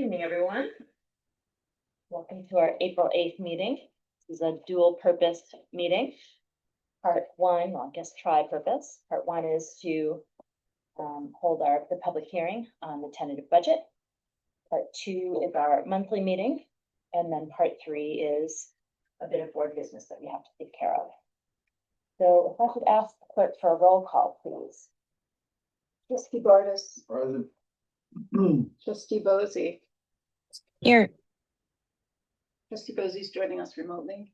evening, everyone. Welcome to our April 8th meeting. This is a dual purpose meeting. Part one, well, I guess tri-purpose. Part one is to hold the public hearing on the tentative budget. Part two is our monthly meeting. And then part three is a bit of board business that we have to take care of. So if I could ask the clerk for a roll call, please. Trustee Bardis. Present. Trustee Bozzi. Here. Trustee Bozzi's joining us remotely.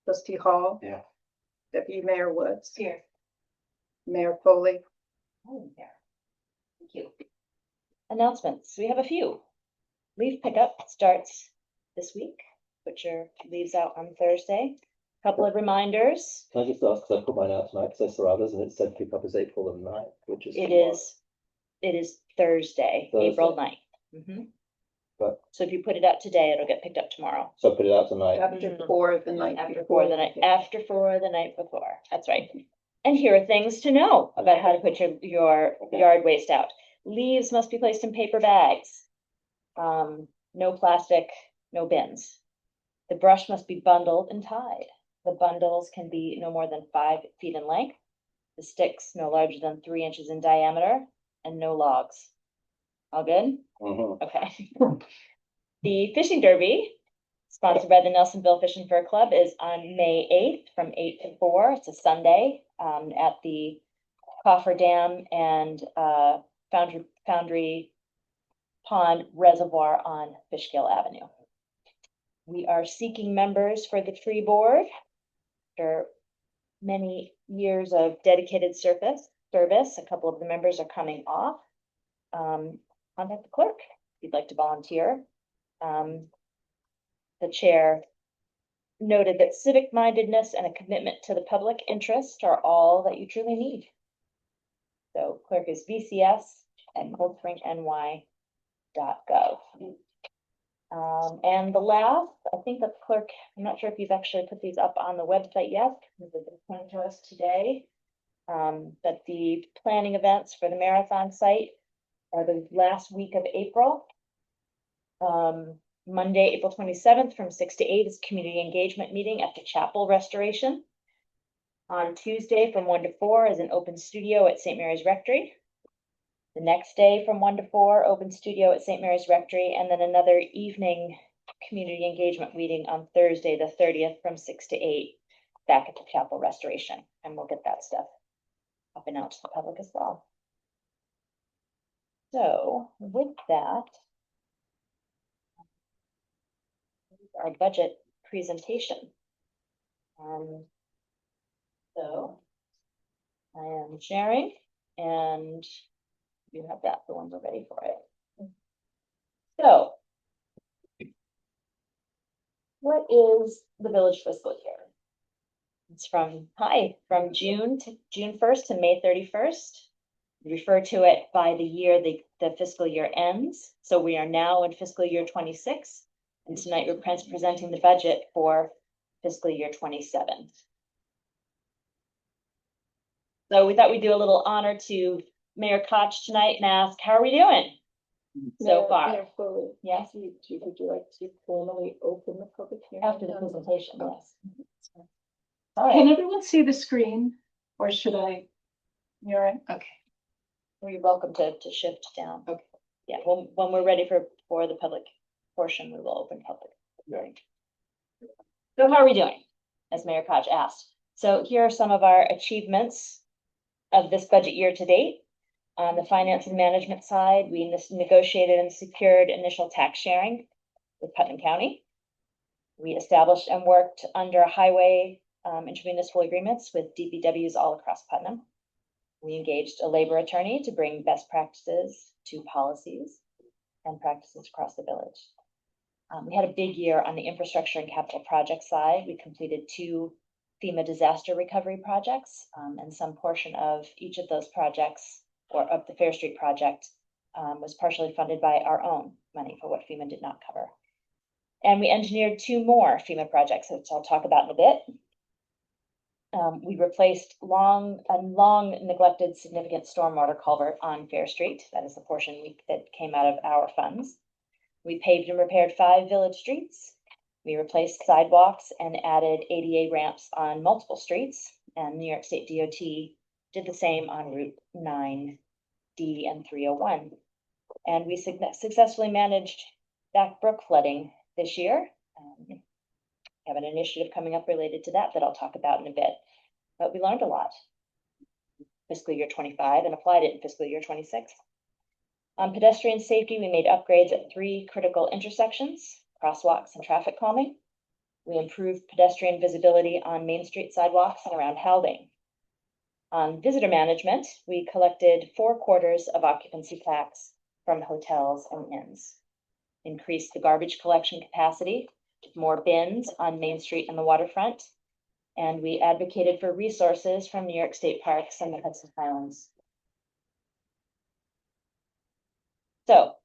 Trustee Hall. Yeah. Deputy Mayor Woods. Here. Mayor Foley. Oh, there. Thank you. Announcements. We have a few. Leave pickup starts this week. Put your leaves out on Thursday. Couple of reminders. Can I just ask, because I put mine out tonight, because I saw others, and it said pick up is April the 9th, which is It is Thursday, April 9th. But so if you put it out today, it'll get picked up tomorrow. so put it out tonight. After four the night After before. after 4 the night before. That's right. And here are things to know about how to put your yard waste out. Leaves must be placed in paper bags. No plastic, no bins. The brush must be bundled and tied. The bundles can be no more than 5 feet in length. The sticks no larger than 3 inches in diameter, and no logs. All good? Okay. The fishing derby, sponsored by the Nelsonville Fish and Fur Club, is on May 8th from 8 to 4. It's a Sunday at the Coffer Dam and Foundry Pond Reservoir on Fishkill Avenue. We are seeking members for the tree board. After many years of dedicated service, a couple of the members are coming off. Contact the clerk if you'd like to volunteer. The chair noted that civic mindedness and a commitment to the public interest are all that you truly need. So clerk is vcs@coldspringny.gov. And the last, I think the clerk, I'm not sure if you've actually put these up on the website yet, because they've been coming to us today, that the planning events for the marathon site are the last week of April. Monday, April 27th from 6 to 8 is community engagement meeting at the chapel restoration. On Tuesday from 1 to 4 is an open studio at St. Mary's Rectory. The next day from 1 to 4, open studio at St. Mary's Rectory, and then another evening community engagement meeting on Thursday, the 30th from 6 to 8, back at the chapel restoration. And we'll get that stuff up and out to the public as well. So with that, our budget presentation. So I am sharing, and you have that for when we're ready for it. So what is the village fiscal year? It's from June 1st to May 31st. We refer to it by the year the fiscal year ends. So we are now in fiscal year 26. And tonight we're presenting the budget for fiscal year 27. So we thought we'd do a little honor to Mayor Koch tonight and ask, how are we doing so far? Mayor Foley. Yes. Would you like to formally open the public hearing? After the presentation, yes. All Can right, everyone see the screen, or should I? You're right. Okay. well, you're welcome to shift down. Okay. Yeah, when we're ready for the public portion, we will open public hearing. So how are we doing, as Mayor Koch asked? So here are some of our achievements of this budget year to date. On the finance and management side, we negotiated and secured initial tax sharing with Putnam County. We established and worked under highway intermunicipal agreements with DPWs all across Putnam. We engaged a labor attorney to bring best practices to policies and practices across the village. We had a big year on the infrastructure and capital project side. We completed 2 FEMA disaster recovery projects, and some portion of each of those projects, or of the Fair Street project, was partially funded by our own money for what FEMA did not cover. And we engineered 2 more FEMA projects, which I'll talk about in a bit. We replaced long neglected significant stormwater culvert on Fair Street. That is the portion that came out of our funds. We paved and repaired 5 village streets. We replaced sidewalks and added ADA ramps on multiple streets, and New York State DOT did the same on Route 9D and 301. And we successfully managed back brook flooding this year. We have an initiative coming up related to that I'll talk about in a bit. But we learned a lot fiscal year 25 and applied it in fiscal year 26. On pedestrian safety, we made upgrades at 3 critical intersections, crosswalks and traffic calming. We improved pedestrian visibility on Main Street sidewalks and around Haldane. On visitor management, we collected 4/4 of occupancy tax from hotels and inns, increased the garbage collection capacity, more bins on Main Street and the waterfront, and we advocated for resources from New York State Parks and the Hudson Highlands. So,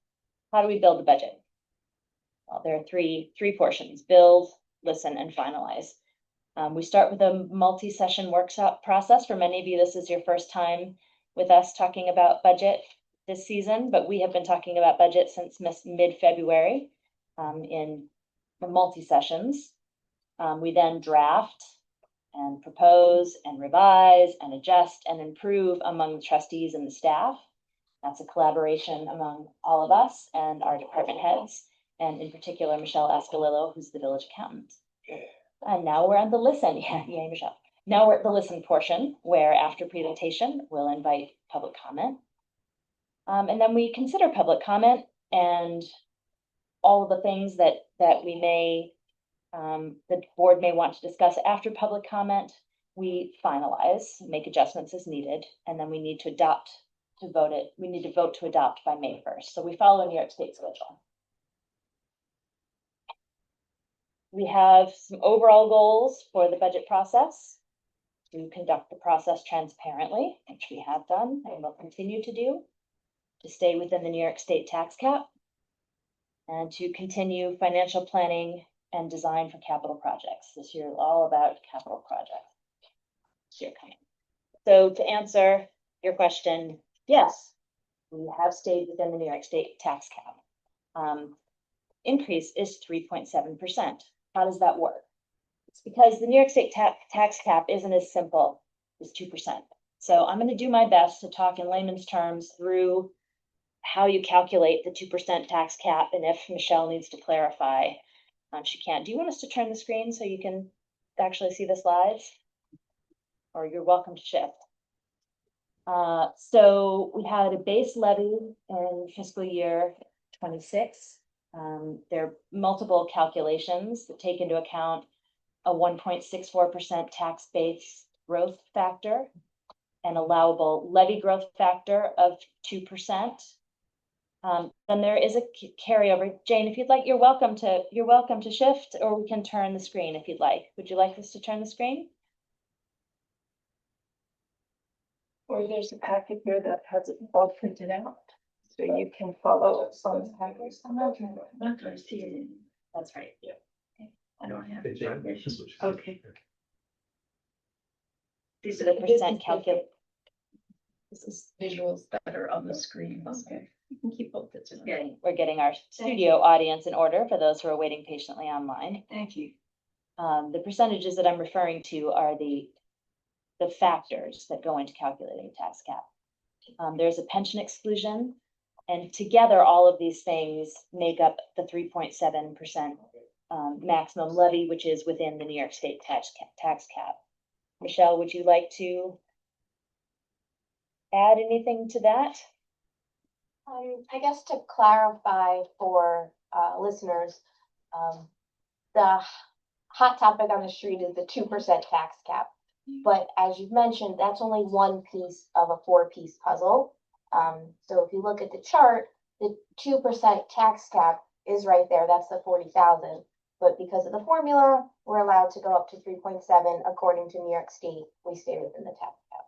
how do we build the budget? Well, there are three portions: build, listen, and finalize. We start with a multi-session workshop process. For many of you, this is your first time with us talking about budget this season, but we have been talking about budget since mid-February in the multi-sessions. We then draft and propose and revise and adjust and improve among the trustees and the staff. That's a collaboration among all of us and our department heads, and in particular, Michelle Ascolillo, who's the village accountant. And now we're on the listen. Yay, Michelle. Now we're at the listen portion, where after presentation, we'll invite public comment. And then we consider public comment and all of the things that we may, the board may want to discuss after public comment. We finalize, make adjustments as needed, and then we need to we need to vote to adopt by May 1st. So we follow New York State schedule. We have some overall goals for the budget process: to conduct the process transparently, which we have done and will continue to do, to stay within the New York State tax cap, and to continue financial planning and design for capital projects. This year is all about capital projects. This year coming. So to answer your question, yes, we have stayed within the New York State tax cap. Increase is 3.7%. How does that work? It's because the New York State tax cap isn't as simple as 2%. So I'm going to do my best to talk in layman's terms through how you calculate the 2% tax cap, and if Michelle needs to clarify, she can. Do you want us to turn the screen so you can actually see the slides? Or you're welcome to shift. So we had a base levy in fiscal year 26. There are multiple calculations that take into account a 1.64% tax base growth factor, an allowable levy growth factor of 2%. Then there is a carryover. Jane, if you'd like, you're welcome to shift, or we can turn the screen if you'd like. Would you like us to turn the screen? Or there's a packet here that has it all printed out, so you can follow on the packet. I'm not gonna see it. That's right. Yeah. I don't have it. Okay. Okay. These are the percent calculate. This is visuals that are on the screen. Okay. You can keep both this. We're getting our studio audience in order for those who are waiting patiently online. Thank you. The percentages that I'm referring to are the factors that go into calculating tax cap. There's a pension exclusion, and together all of these things make up the 3.7% maximum levy, which is within the New York State tax cap. Michelle, would you like to add anything to that? I guess to clarify for listeners, the hot topic on the street is the 2% tax cap. But as you've mentioned, that's only one piece of a 4-piece puzzle. So if you look at the chart, the 2% tax cap is right there. That's the 40,000. But because of the formula, we're allowed to go up to 3.7 according to New York State. We stay within the tax cap.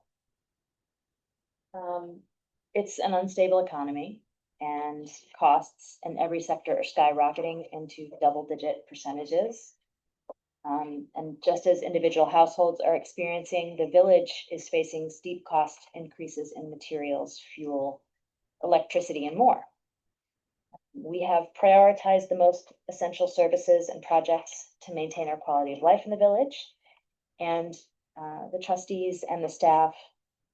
It's an unstable economy, and costs in every sector are skyrocketing into double-digit percentages. And just as individual households are experiencing, the village is facing steep cost increases in materials, fuel, electricity, and more. We have prioritized the most essential services and projects to maintain our quality of life in the village. And the trustees and the staff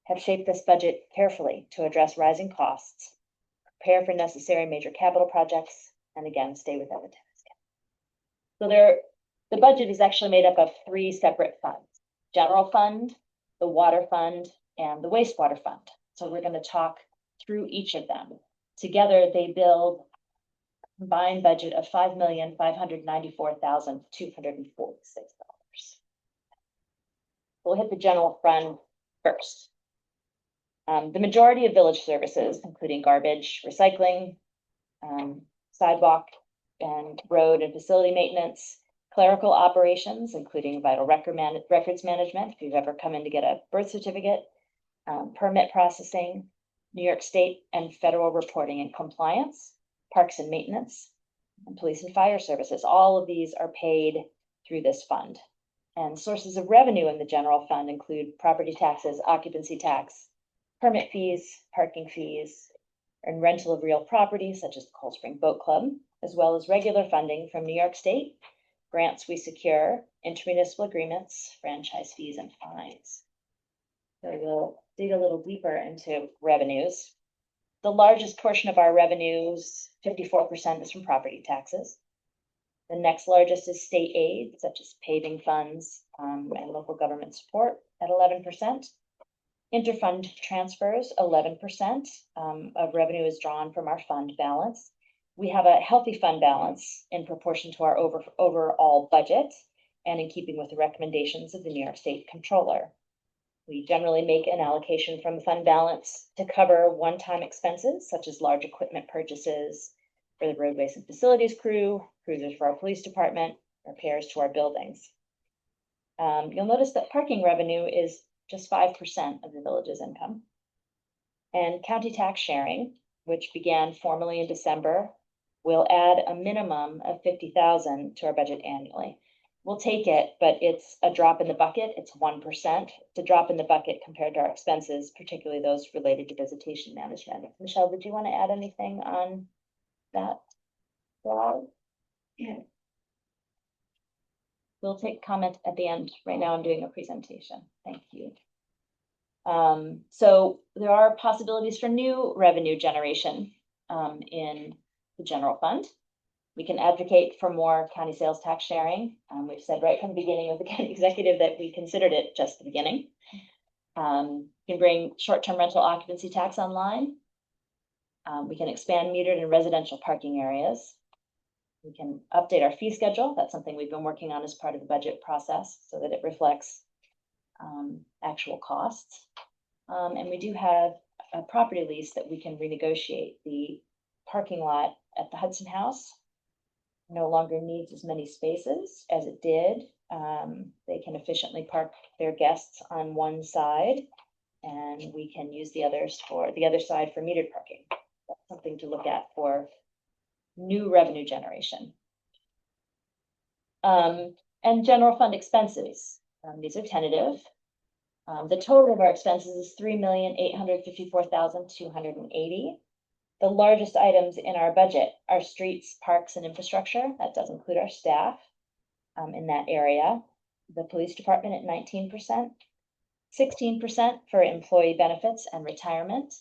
have shaped this budget carefully to address rising costs, prepare for necessary major capital projects, and again, stay within the tax cap. So the budget is actually made up of three separate funds: general fund, the water fund, and the wastewater fund. So we're going to talk through each of them. Together, they build a combined budget of $5,594,246. We'll hit the general fund first. The majority of village services, including garbage, recycling, sidewalk and road and facility maintenance, clerical operations, including vital records management, if you've ever come in to get a birth certificate, permit processing, New York State and federal reporting and compliance, parks and maintenance, and police and fire services. All of these are paid through this fund. And sources of revenue in the general fund include property taxes, occupancy tax, permit fees, parking fees, and rental of real property, such as the Cold Spring Boat Club, as well as regular funding from New York State, grants we secure, intermunicipal agreements, franchise fees, and fines. So we'll dig a little deeper into revenues. The largest portion of our revenues, 54%, is from property taxes. The next largest is state aid, such as paving funds and local government support at 11%. Interfund transfers, 11% of revenue is drawn from our fund balance. We have a healthy fund balance in proportion to our overall budget and in keeping with the recommendations of the New York State Comptroller. We generally make an allocation from the fund balance to cover one-time expenses, such as large equipment purchases for the roadways and facilities crew, cruisers for our police department, repairs to our buildings. You'll notice that parking revenue is just 5% of the village's income. And county tax sharing, which began formally in December, will add a minimum of $50,000 to our budget annually. We'll take it, but it's a drop in the bucket. It's 1%. It's a drop in the bucket compared to our expenses, particularly those related to visitation management. Michelle, did you want to add anything on that? Yeah. We'll take comment at the end. Right now I'm doing a presentation. Thank you. So there are possibilities for new revenue generation in the general fund. We can advocate for more county sales tax sharing. We've said right from the beginning of the county executive that we considered it just the beginning. We can bring short-term rental occupancy tax online. We can expand metered and residential parking areas. We can update our fee schedule. That's something we've been working on as part of the budget process so that it reflects actual costs. And we do have a property lease that we can renegotiate. The parking lot at the Hudson House no longer needs as many spaces as it did. They can efficiently park their guests on one side, and we can use the other side for metered parking. That's something to look at for new revenue generation. And general fund expenses. These are tentative. The total of our expenses is $3,854,280. The largest items in our budget are streets, parks, and infrastructure. That does include our staff in that area. The police department at 19%, 16% for employee benefits and retirement.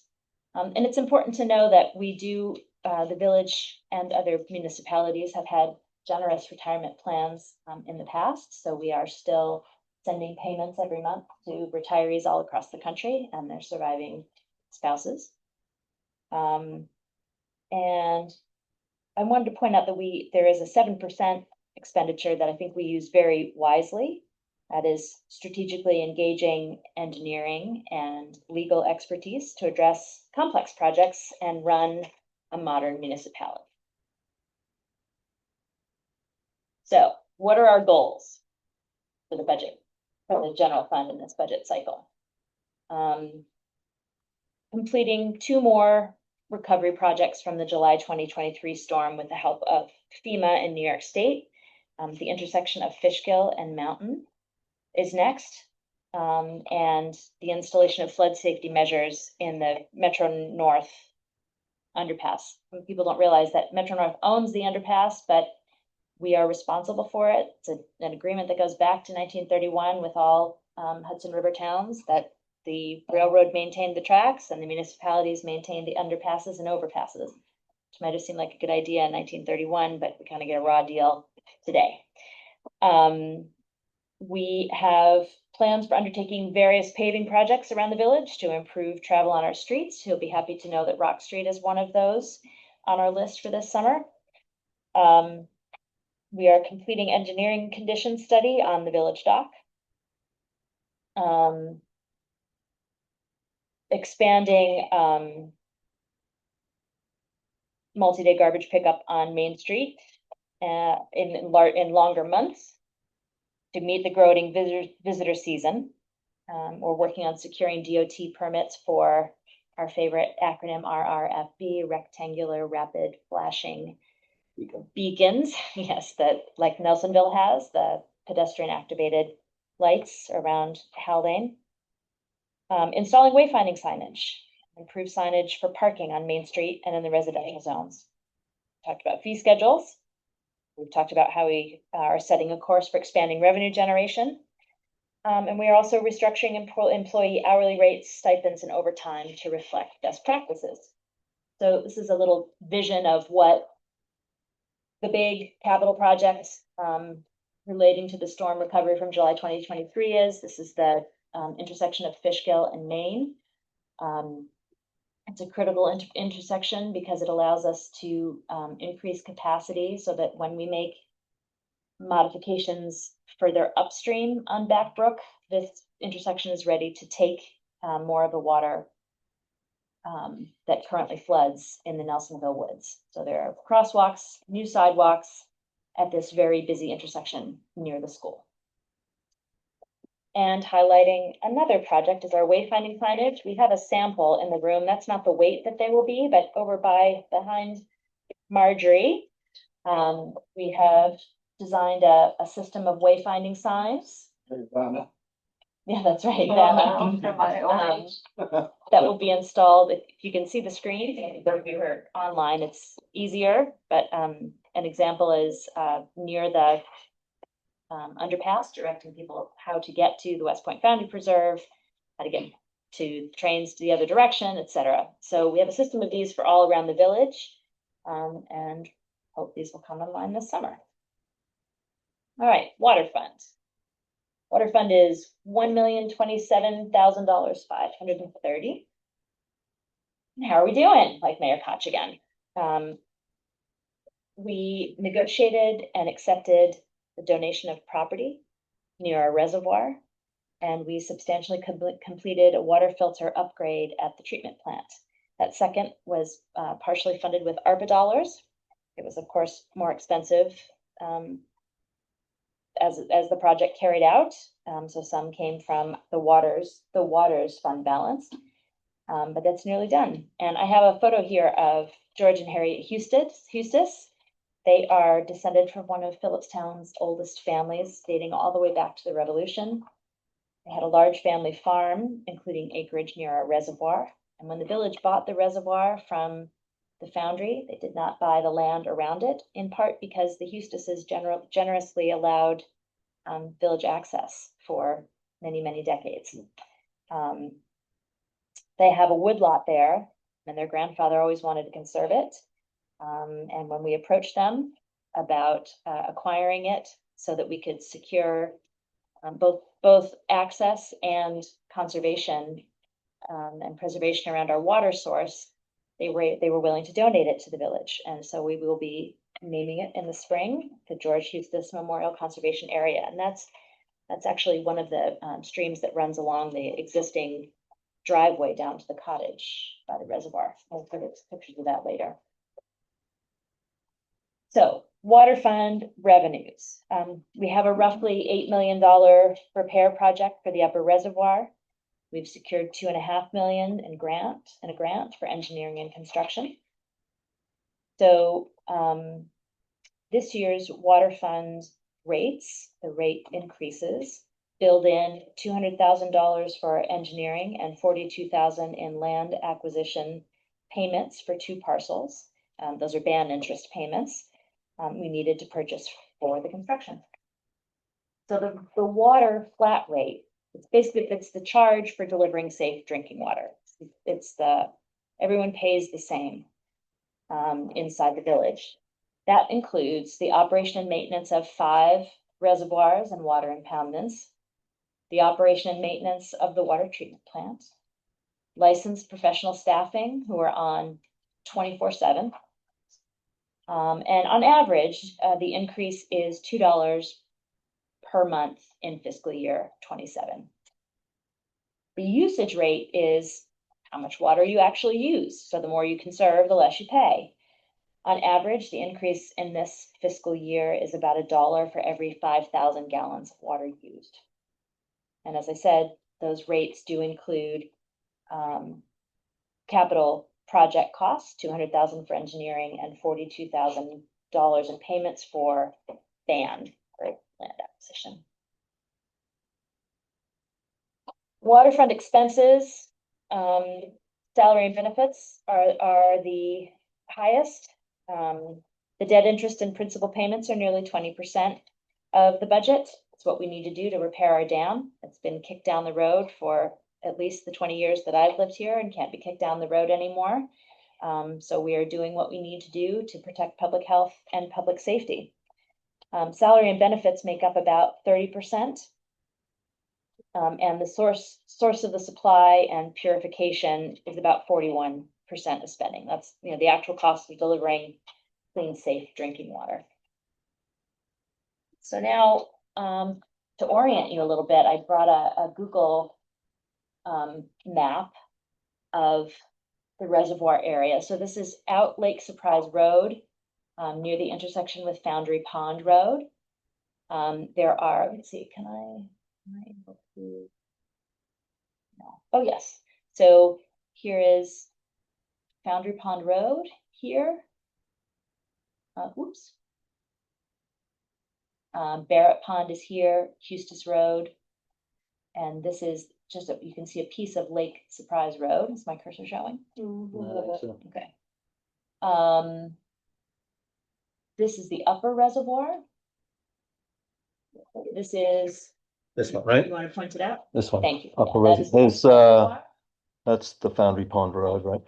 And it's important to know that we do, the village and other municipalities have had generous retirement plans in the past. So we are still sending payments every month to retirees all across the country and their surviving spouses. And I wanted to point out that there is a 7% expenditure that I think we use very wisely. That is strategically engaging engineering and legal expertise to address complex projects and run a modern municipality. So what are our goals for the budget, for the general fund in this budget cycle? Completing 2 more recovery projects from the July 2023 storm with the help of FEMA in New York State. The intersection of Fishkill and Mountain is next, and the installation of flood safety measures in the Metro North underpass. People don't realize that Metro North owns the underpass, but we are responsible for it. It's an agreement that goes back to 1931 with all Hudson River towns, that the railroad maintained the tracks and the municipalities maintained the underpasses and overpasses, which might have seemed like a good idea in 1931, but we kind of get a raw deal today. We have plans for undertaking various paving projects around the village to improve travel on our streets. You'll be happy to know that Rock Street is one of those on our list for this summer. We are completing engineering condition study on the village dock. Expanding multi-day garbage pickup on Main Street in longer months to meet the growing visitor season. We're working on securing DOT permits for our favorite acronym RRFB, Rectangular Rapid Flashing Beacons. Yes, that like Nelsonville has, the pedestrian activated lights around Haldane. Installing wayfinding signage, improve signage for parking on Main Street and in the residential zones. Talked about fee schedules. We've talked about how we are setting a course for expanding revenue generation. And we are also restructuring employee hourly rates, stipends, and overtime to reflect best practices. So this is a little vision of what the big capital projects relating to the storm recovery from July 2023 is. This is the intersection of Fishkill and Maine. It's a critical intersection because it allows us to increase capacity so that when we make modifications further upstream on Backbrook, this intersection is ready to take more of the water that currently floods in the Nelsonville woods. So there are crosswalks, new sidewalks at this very busy intersection near the school. And highlighting another project is our wayfinding signage. We have a sample in the room. That's not the weight that they will be, but over behind Marjorie, we have designed a system of wayfinding signs. Yeah, that's right. That will be installed. If you can see the screen, if you were online, it's easier. But an example is near the underpass, directing people how to get to the West Point Foundry Preserve, how to get to trains to the other direction, etc. So we have a system of these for all around the village, and hope these will come online this summer. All right, water fund. Water fund is $1,027,530. How are we doing? Like Mayor Koch again. We negotiated and accepted the donation of property near our reservoir, and we substantially completed a water filter upgrade at the treatment plant. That second was partially funded with ARPA dollars. It was, of course, more expensive as the project carried out. So some came from the waters fund balance, but that's nearly done. And I have a photo here of George and Harriet Hustis. They are descended from one of Phillipstown's oldest families, dating all the way back to the Revolution. They had a large family farm, including acreage near our reservoir. And when the village bought the reservoir from the foundry, they did not buy the land around it, in part because the Hustises generously allowed village access for many, many decades. They have a woodlot there, and their grandfather always wanted to conserve it. And when we approached them about acquiring it so that we could secure both access and conservation and preservation around our water source, they were willing to donate it to the village. And so we will be naming it in the spring, the George Hustis Memorial Conservation Area. And that's actually one of the streams that runs along the existing driveway down to the cottage by the reservoir. I'll put pictures of that later. So water fund revenues. We have a roughly $8 million repair project for the upper reservoir. We've secured $2.5 million in a grant for engineering and construction. So this year's water fund rates, the rate increases, build in $200,000 for engineering and $42,000 in land acquisition payments for 2 parcels. Those are band interest payments. We needed to purchase for the construction. So the water flat rate, it's the charge for delivering safe drinking water. Everyone pays the same inside the village. That includes the operation and maintenance of 5 reservoirs and water impoundments, the operation and maintenance of the water treatment plant, licensed professional staffing who are on 24/7. And on average, the increase is $2 per month in fiscal year 27. The usage rate is how much water you actually use. So the more you conserve, the less you pay. On average, the increase in this fiscal year is about $1 for every 5,000 gallons of water used. And as I said, those rates do include capital project costs, $200,000 for engineering and $42,000 in payments for band or land acquisition. Waterfront expenses, salary and benefits are the highest. The debt interest and principal payments are nearly 20% of the budget. It's what we need to do to repair our dam. It's been kicked down the road for at least the 20 years that I've lived here and can't be kicked down the road anymore. So we are doing what we need to do to protect public health and public safety. Salary and benefits make up about 30%. And the source of the supply and purification is about 41% of spending. That's, the actual cost of delivering clean, safe drinking water. So now, to orient you a little bit, I brought a Google map of the reservoir area. So this is out Lake Surprise Road, near the intersection with Foundry Pond Road. There are, let's see, am I able to? No. Oh, yes. So here is Foundry Pond Road here. Oops. Barrett Pond is here, Eustis Road. And this is just, you can see a piece of Lake Surprise Road. Is my cursor showing? Okay. This is the upper reservoir. This is, This one, right? you want to point it out? This one. Thank you. Upper That is the There's, reservoir. that's the Foundry Pond Road, right?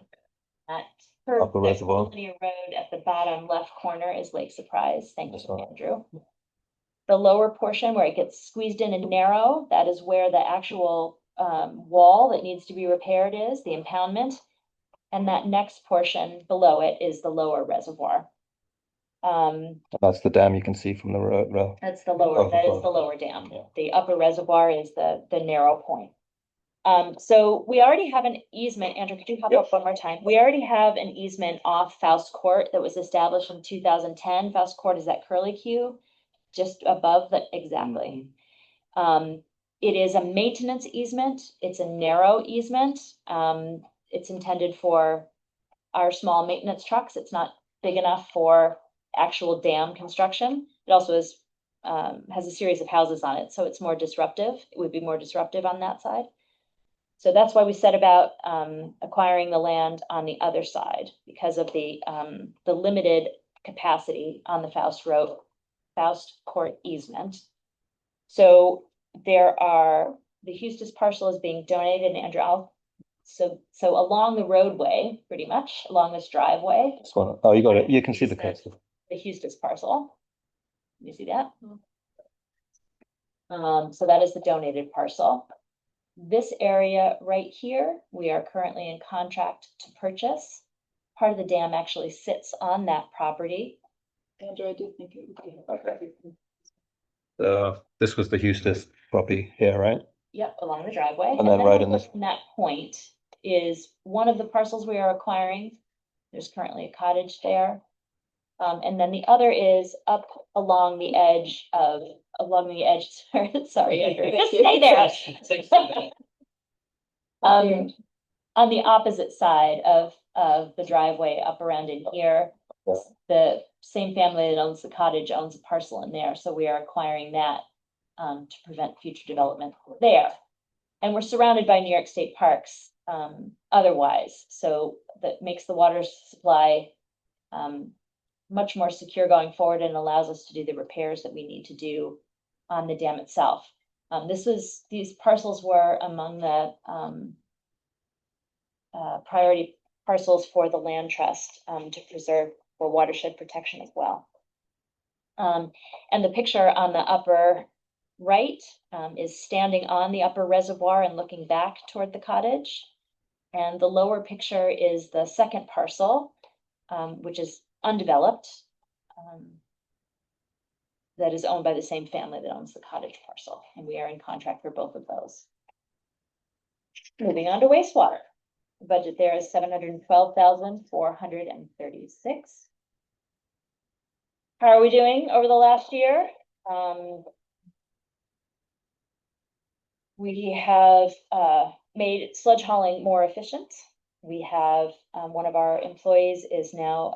Upper reservoir. Linear road at the bottom left corner is Lake Surprise. Thank you, That's right. Andrew. The lower portion where it gets squeezed in and narrow, that is where the actual wall that needs to be repaired is, the impoundment. And that next portion below it is the lower reservoir. That's the dam you can see from the road. That's the lower, that is Overflow. the lower dam. Yeah. The upper reservoir is the narrow point. So we already have an easement. Andrew, could you hop up one more time? We already have an easement off Faust Court that was established in 2010. Faust Court is that curly Q, just above that, exactly. It is a maintenance easement. It's a narrow easement. It's intended for our small maintenance trucks. It's not big enough for actual dam construction. It also is, has a series of houses on it, so it's more disruptive. It would be more disruptive on that side. So that's why we set about acquiring the land on the other side, because of the limited capacity on the Faust Court easement. So the Eustis parcel is being donated, and Andrew, so along the roadway, pretty much along this driveway. This one. Oh, you got it. You can see the cursor. The Eustis parcel. You see that? So that is the donated parcel. This area right here, we are currently in contract to purchase. Part of the dam actually sits on that property. Andrew, I do think it would be. This was the Eustis property here, right? Yep, along the driveway. And then right in this. That point is one of the parcels we are acquiring. There's currently a cottage there. And then the other is up along the edge, sorry, Andrew, just stay there. On the opposite side of the driveway up around in here, the same family that owns the cottage owns a parcel in there, so we are acquiring that to prevent future development there. And we're surrounded by New York State parks otherwise. So that makes the water supply much more secure going forward and allows us to do the repairs that we need to do on the dam itself. These parcels were among the priority parcels for the land trust to preserve for watershed protection as well. And the picture on the upper right is standing on the upper reservoir and looking back toward the cottage. And the lower picture is the second parcel, which is undeveloped, that is owned by the same family that owns the cottage parcel. And we are in contract for both of those. Moving on to wastewater. The budget there is $712,436. How are we doing over the last year? We have made sludge hauling more efficient. We have one of our employees is now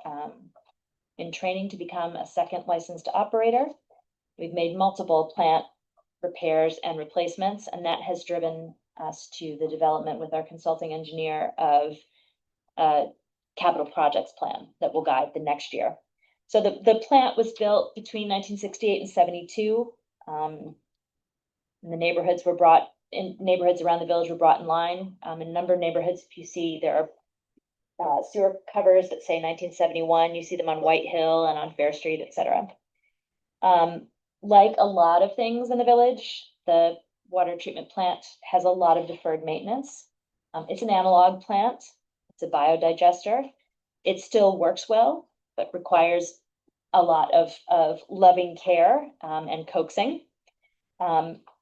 in training to become a second licensed operator. We've made multiple plant repairs and replacements, and that has driven us to the development with our consulting engineer of a capital projects plan that will guide the next year. So the plant was built between 1968 and 72. And the neighborhoods around the village were brought in line. In a number of neighborhoods, if you see, there are sewer covers that say 1971. You see them on White Hill and on Fair Street, etc. Like a lot of things in the village, the water treatment plant has a lot of deferred maintenance. It's an analog plant. It's a biodigester. It still works well, but requires a lot of loving care and coaxing.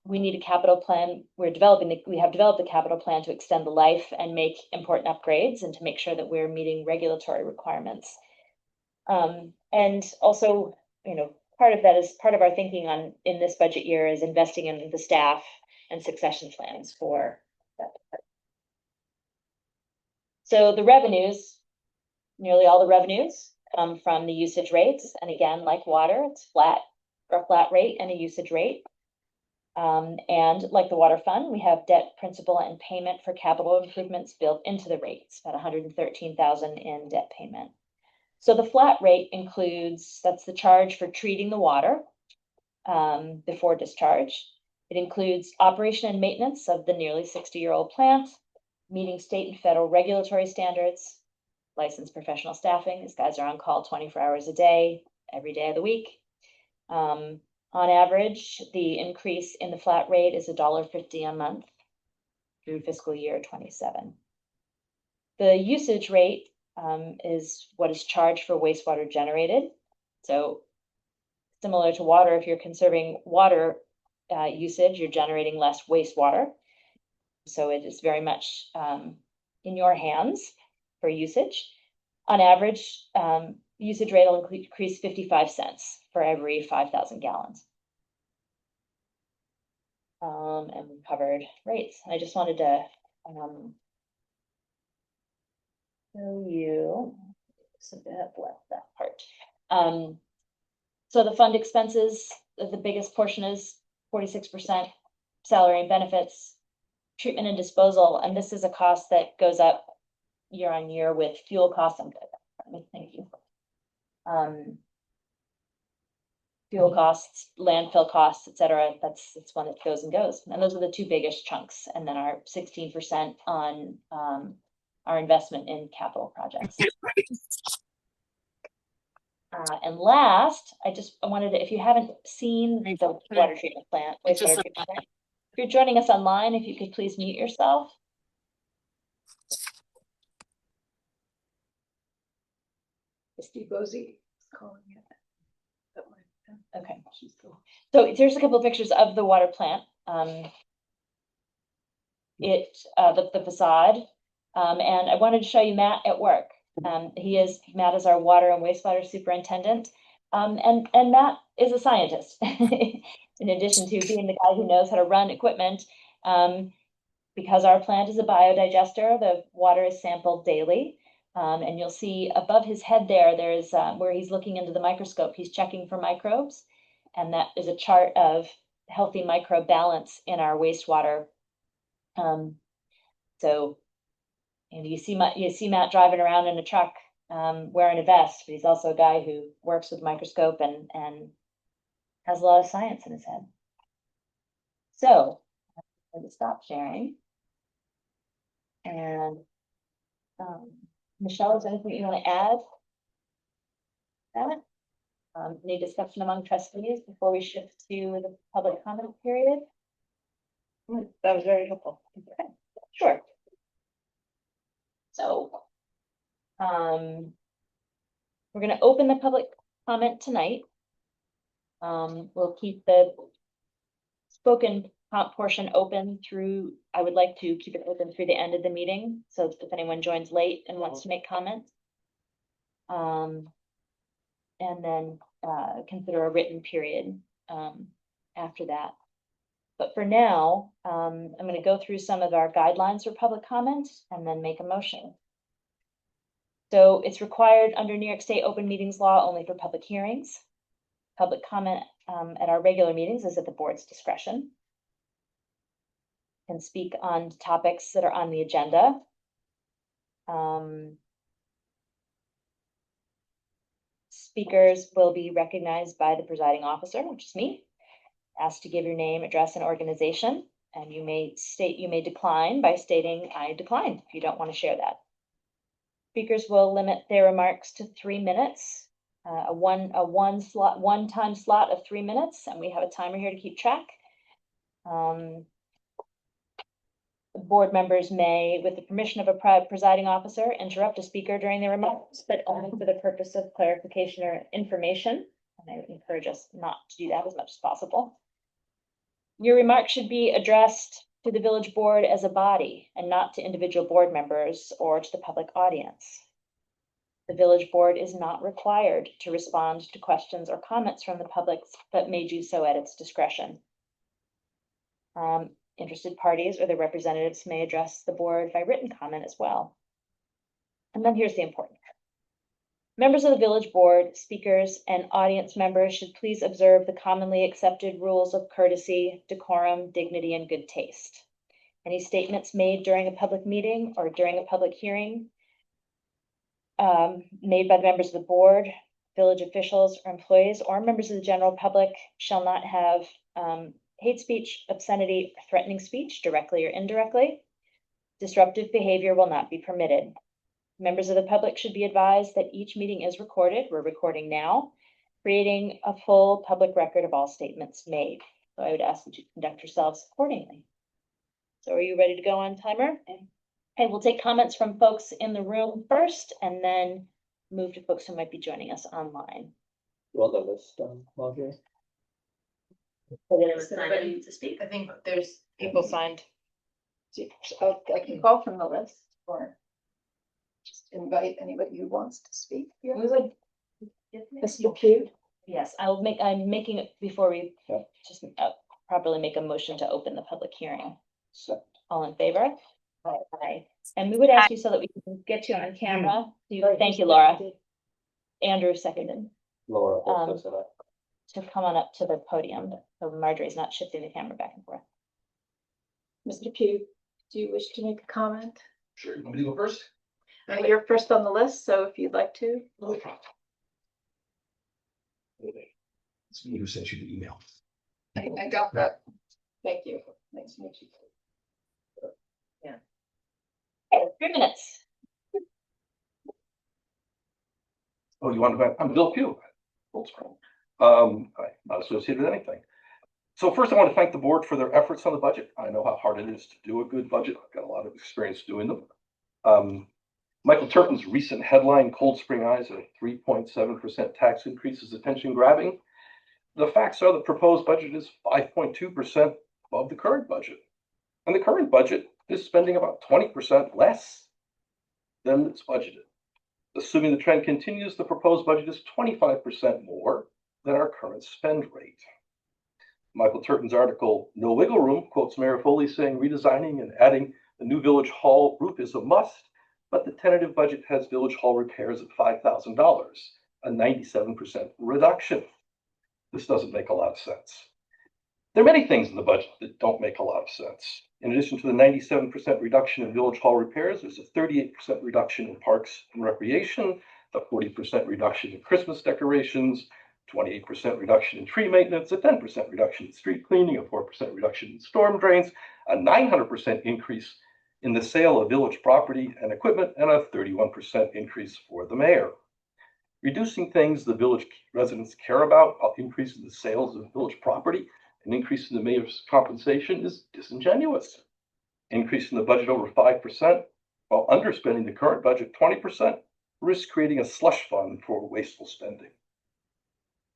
We need a capital plan. We have developed a capital plan to extend the life and make important upgrades and to make sure that we're meeting regulatory requirements. And also, part of our thinking in this budget year is investing in the staff and succession plans for that. So the revenues, nearly all the revenues come from the usage rates. And again, like water, it's flat or a flat rate and a usage rate. And like the water fund, we have debt, principal, and payment for capital improvements built into the rates, about $113,000 in debt payment. So the flat rate that's the charge for treating the water before discharge. It includes operation and maintenance of the nearly 60-year-old plant, meeting state and federal regulatory standards, licensed professional staffing. These guys are on call 24 hours a day, every day of the week. On average, the increase in the flat rate is $1.50 a month through fiscal year 27. The usage rate is what is charged for wastewater generated. So similar to water, if you're conserving water usage, you're generating less wastewater. So it is very much in your hands for usage. On average, usage rate will increase 55 cents for every 5,000 gallons. And we covered rates. I just wanted to show you that part. So the fund expenses, the biggest portion is 46% salary and benefits, treatment and disposal, and this is a cost that goes up year on year with fuel costs. Thank you. Fuel costs, landfill costs, etc. That's one that goes and goes. And those are the two biggest chunks. And then our 16% on our investment in capital projects. And last, I wanted to, if you haven't seen the water treatment plant, wastewater treatment plant, if you're joining us online, if you could please mute yourself. Steve Bosey is calling it. Okay. So here's a couple of pictures of the water plant. The facade. And I wanted to show you Matt at work. Matt is our water and wastewater superintendent. And Matt is a scientist, in addition to being the guy who knows how to run equipment. Because our plant is a biodigester, the water is sampled daily. And you'll see above his head there's where he's looking into the microscope, he's checking for microbes. And that is a chart of healthy microbe balance in our wastewater. So And you see Matt driving around in a truck, wearing a vest, but he's also a guy who works with a microscope and has a lot of science in his head. So, I'm going to stop sharing. And Michelle, is there anything you want to add? Any discussion among trustees before we shift to the public comment period? That was very helpful. Okay, sure. So, we're going to open the public comment tonight. We'll keep the spoken portion open through, I would like to keep it open through the end of the meeting. So if anyone joins late and wants to make comments. And then consider a written period after that. But for now, I'm going to go through some of our guidelines for public comment and then make a motion. So it's required under New York State open meetings law only for public hearings. Public comment at our regular meetings is at the board's discretion. Can speak on topics that are on the agenda. Speakers will be recognized by the presiding officer, which is me, asked to give your name, address, and organization, and you may decline by stating I decline if you don't want to share that. Speakers will limit their remarks to 3 minutes, a one-time slot of 3 minutes, and we have a timer here to keep track. Board members may, with the permission of a presiding officer, interrupt a speaker during their remarks, but only for the purpose of clarification or information. And I would encourage us not to do that as much as possible. Your remarks should be addressed to the village board as a body and not to individual board members or to the public audience. The village board is not required to respond to questions or comments from the public, but may do so at its discretion. Interested parties or their representatives may address the board by written comment as well. And then here's the important part. Members of the village board, speakers, and audience members should please observe the commonly accepted rules of courtesy, decorum, dignity, and good taste. Any statements made during a public meeting or during a public hearing made by the members of the board, village officials, or employees, or members of the general public shall not have hate speech, obscenity, or threatening speech, directly or indirectly. Disruptive behavior will not be permitted. Members of the public should be advised that each meeting is recorded. We're recording now, creating a full public record of all statements made. So I would ask that you conduct yourselves accordingly. So are you ready to go on timer? Okay, we'll take comments from folks in the room first, and then move to folks who might be joining us online. Well, the list, Marjorie. To speak. I think there's people signed. I can call from the list or just invite anybody who wants to speak. We would. Mr. Pugh? Yes, I'm making it before we Yeah. just properly make a motion to open the public hearing. So, All in favor? Aye. And we would ask you so that we can get you on camera. Thank you, Laura. Andrew seconded Laura also said that. to come on up to the podium. So Marjorie's not shifting the camera back and forth. Mr. Pugh, do you wish to make a comment? Sure, you want me to go first? You're first on the list, so if you'd like to. No problem. It's me who sent you the email. I got that. Thank you. Nice to meet you. Okay, 3 minutes. Oh, you want to, I'm Bill Pugh. I'm not associated with anything. So first I want to thank the board for their efforts on the budget. I know how hard it is to do a good budget. I've got a lot of experience doing them. Michael Turpin's recent headline, Cold Spring Eyes, a 3.7% tax increase, is attention grabbing. The facts are the proposed budget is 5.2% above the current budget. And the current budget is spending about 20% less than it's budgeted. Assuming the trend continues, the proposed budget is 25% more than our current spend rate. Michael Turpin's article, No Wiggle Room, quotes Mayor Foley saying redesigning and adding the new Village Hall roof is a must, but the tentative budget has Village Hall repairs at $5,000, a 97% reduction. This doesn't make a lot of sense. There are many things in the budget that don't make a lot of sense. In addition to the 97% reduction in village hall repairs, there's a 38% reduction in parks and recreation, a 40% reduction in Christmas decorations, 28% reduction in tree maintenance, a 10% reduction in street cleaning, a 4% reduction in storm drains, a 900% increase in the sale of village property and equipment, and a 31% increase for the mayor. Reducing things the village residents care about, while increasing the sales of village property and increasing the mayor's compensation is disingenuous. Increasing the budget over 5% while underspending the current budget 20% risks creating a slush fund for wasteful spending.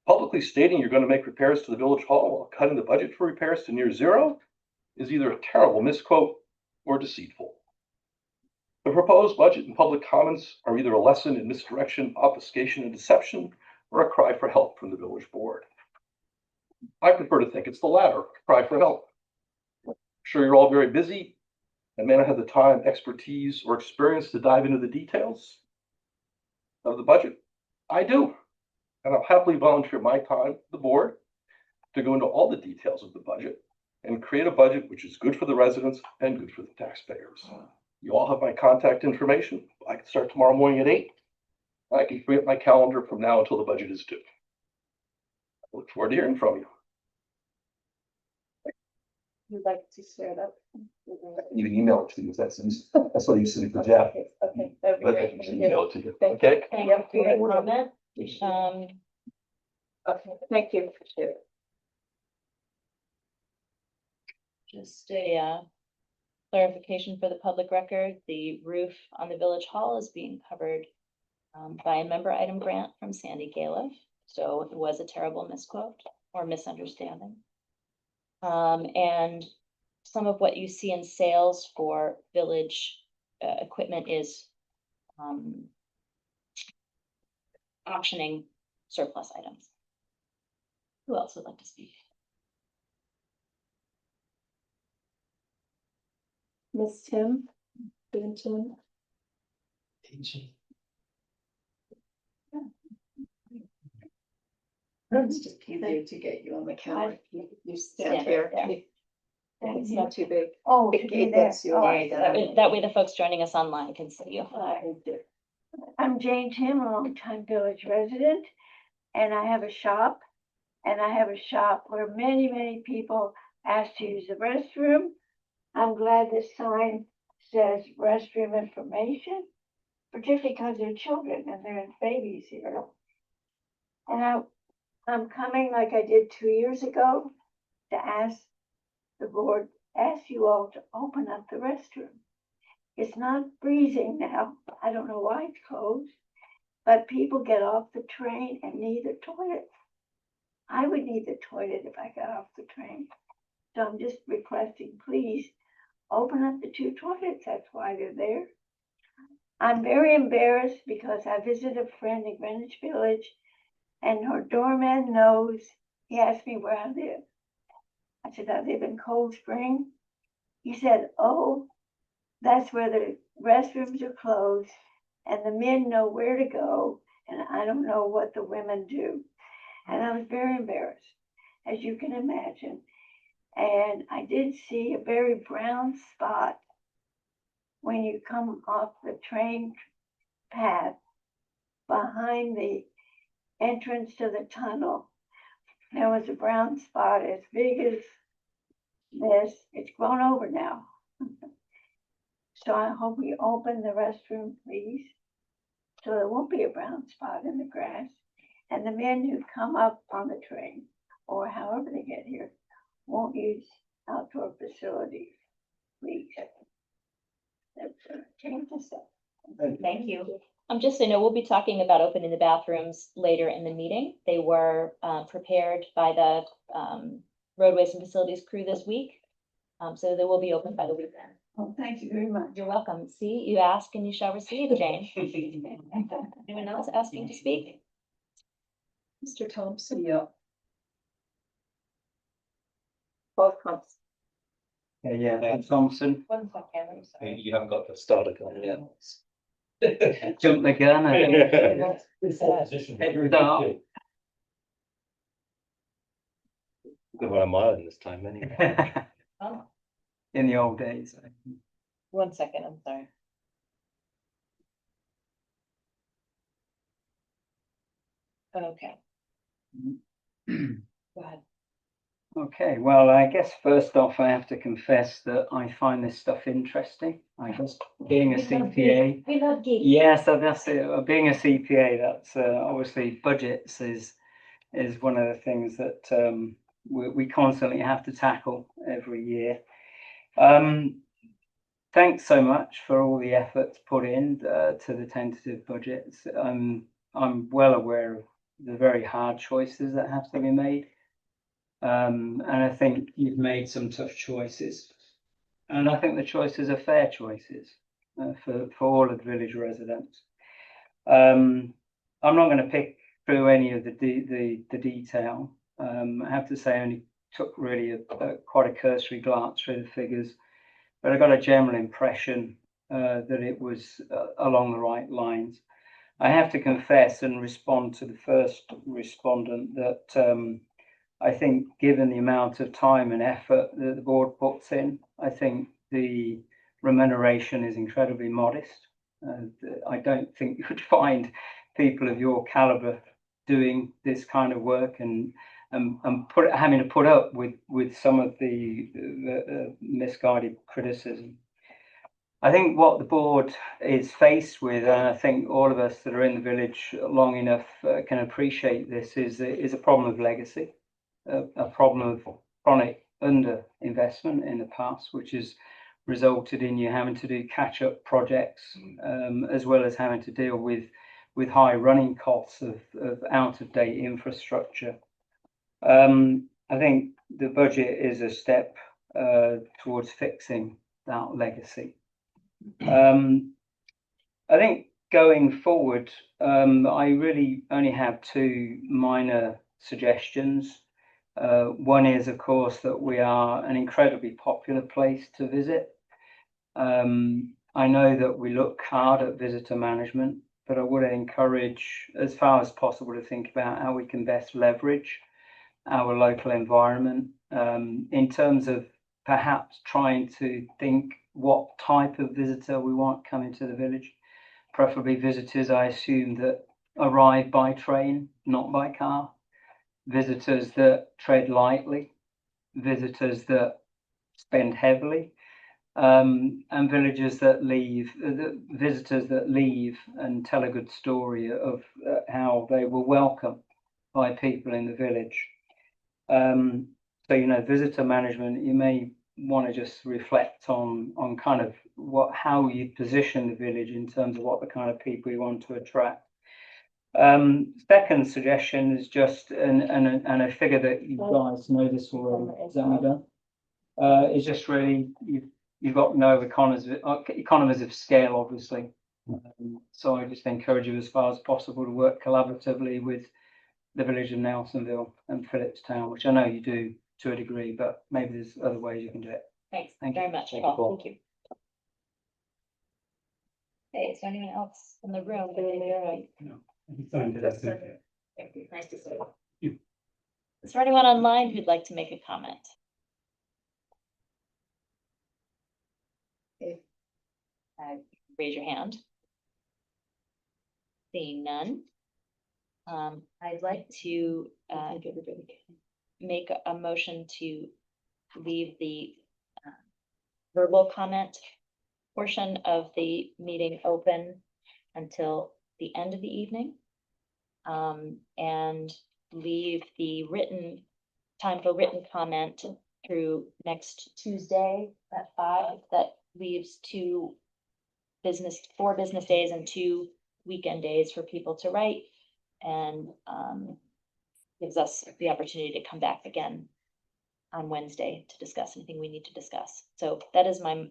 Publicly stating you're going to make repairs to the village hall while cutting the budget for repairs to near zero is either a terrible misquote or deceitful. The proposed budget and public comments are either a lesson in misdirection, obfuscation, and deception, or a cry for help from the village board. I prefer to think it's the latter, cry for help. I'm sure you're all very busy and may not have the time, expertise, or experience to dive into the details of the budget. I do, and I'll happily volunteer my time, the board, to go into all the details of the budget and create a budget which is good for the residents and good for the taxpayers. You all have my contact information. I can start tomorrow morning at 8. I can free up my calendar from now until the budget is due. I look forward to hearing from you. You'd like to share that? You can email it to you if that's what you send for Jeff. Okay, that'd be But I great. can email it to you. Thank you. Okay. Thank you for your comment. Okay, thank you. Appreciate it. Just a clarification for the public record, the roof on the village hall is being covered by a member item grant from Sandy Galiff. So it was a terrible misquote or misunderstanding. And some of what you see in sales for village equipment is auctioning surplus items. Who else would like to speak? Miss Tim? Tim? It's just easier to get you on the camera. You stand here. It's not too big. Oh, It to be there. gets you Oh, away. That way the folks joining us online can see you. I'm Jane Tim, a longtime village resident, and I have a shop. And I have a shop where many, many people ask to use the restroom. I'm glad this sign says restroom information, particularly because they're children and they're babies here. And I'm coming like I did 2 years ago to ask the board, ask you all to open up the restroom. It's not freezing now. I don't know why it's closed, but people get off the train and need a toilet. I would need the toilet if I got off the train. So I'm just requesting, please open up the 2 toilets. That's why they're there. I'm very embarrassed because I visited a friend in Greenwich Village and her doorman knows. He asked me where I live. I said, I live in Cold Spring. He said, oh, that's where the restrooms are closed and the men know where to go. And I don't know what the women do. And I was very embarrassed, as you can imagine. And I did see a very brown spot when you come off the train path behind the entrance to the tunnel. There was a brown spot as big as this. It's grown over now. So I hope we open the restroom, please, so there won't be a brown spot in the grass. And the men who come up on the train, or however they get here, won't use outdoor facilities, please. That's change this up. Thank you. Just so you know, we'll be talking about opening the bathrooms later in the meeting. They were prepared by the roadways and facilities crew this week. So they will be open by the weekend. Oh, thank you very much. You're welcome. See, you ask and you shall receive, Jane. Anyone else asking to speak? Mr. Thompson? Yeah. Both comes. Yeah, Thompson. One second. You haven't got the starter gun yet. Jump the gun. Good one a mile in this time anyway. Oh, in the old days. 1 second, I'm sorry. Okay, go ahead. Okay, well, I guess first off, I have to confess that I find this stuff interesting. I guess being a CPA. We love geeks. Yes, that's it. Being a CPA, that's obviously budgets is one of the things that we constantly have to tackle every year. Thanks so much for all the efforts put in to the tentative budgets. I'm well aware of the very hard choices that have to be made. And I think you've made some tough choices. And I think the choices are fair choices for all of the village residents. I'm not going to pick through any of the detail. I have to say I only took really quite a cursory glance through the figures, but I got a general impression that it was along the right lines. I have to confess and respond to the first respondent that I think given the amount of time and effort that the board puts in, I think the remuneration is incredibly modest. I don't think you would find people of your caliber doing this kind of work and having to put up with some of the misguided criticism. I think what the board is faced with, and I think all of us that are in the village long enough can appreciate this, is a problem of legacy, a problem of chronic underinvestment in the past, which has resulted in you having to do catch-up projects, as well as having to deal with high running costs of out-of-date infrastructure. I think the budget is a step towards fixing that legacy. I think going forward, I really only have two minor suggestions. One is, of course, that we are an incredibly popular place to visit. I know that we look hard at visitor management, but I would encourage, as far as possible, to think about how we can best leverage our local environment in terms of perhaps trying to think what type of visitor we want coming to the village. Preferably visitors, I assume, that arrive by train, not by car. Visitors that tread lightly, visitors that spend heavily, and visitors that leave and tell a good story of how they were welcomed by people in the village. So, visitor management, you may want to just reflect on kind of how you position the village in terms of what the kind of people you want to attract. Second suggestion is just, and a figure that you guys know this already, is that me done? It's just really, you've got no economies of scale, obviously. So I just encourage you as far as possible to work collaboratively with the village of Nelsonville and Phillipstown, which I know you do to a degree, but maybe there's other ways you can do it. Thanks Thank very you. much, Thank you, Paul. Paul. Thank you. Hey, is there anyone else in the room? No. Nice to see you. Is there anyone online who'd like to make a comment? Raise your hand. Seeing none. I'd like to make a motion to leave the verbal comment portion of the meeting open until the end of the evening. And leave the time for written comment through next Tuesday at 5. That leaves 4 business days and 2 weekend days for people to write, and gives us the opportunity to come back again on Wednesday to discuss anything we need to discuss. So that is my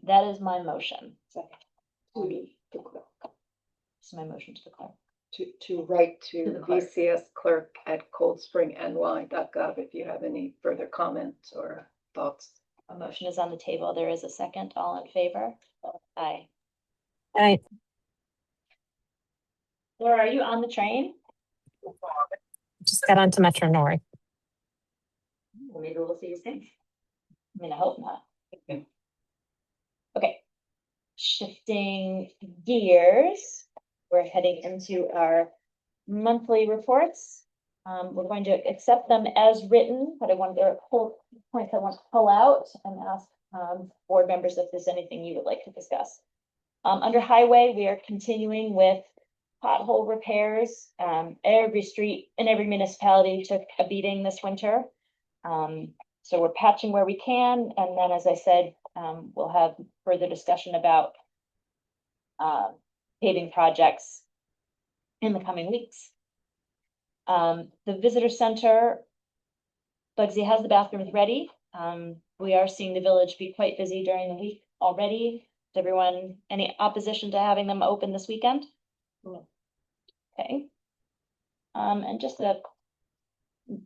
motion. It's my motion to the clerk. To write To to the clerk. vcs@coldspringny.gov if you have any further comments or thoughts. A motion is on the table. There is a second. All in favor? Aye. Aye. Laura, are you on the train? Just got onto Metro North. Well, maybe we'll see you soon. I mean, I hope not. Okay. Shifting gears, we're heading into our monthly reports. We're going to accept them as written, but there are points I want to pull out and ask board members if there's anything you would like to discuss. Under highway, we are continuing with pothole repairs. Every street in every municipality took a beating this winter. So we're patching where we can, and then, as I said, we'll have further discussion about paving projects in the coming weeks. The visitor center, Bugsy has the bathrooms ready. We are seeing the village be quite busy during the week already. Is everyone, any opposition to having them open this weekend? Okay. And just a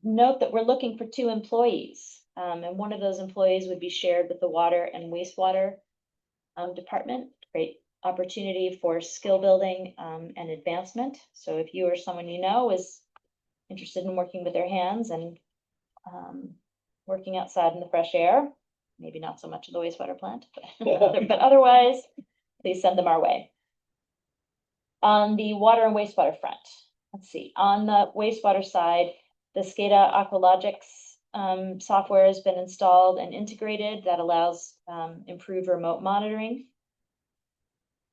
note that we're looking for 2 employees. And one of those employees would be shared with the water and wastewater department. Great opportunity for skill building and advancement. So if you or someone you know is interested in working with their hands and working outside in the fresh air, maybe not so much at the wastewater plant, but otherwise, please send them our way. On the water and wastewater front, let's see, on the wastewater side, the SCADA Aqualogics software has been installed and integrated that allows improved remote monitoring.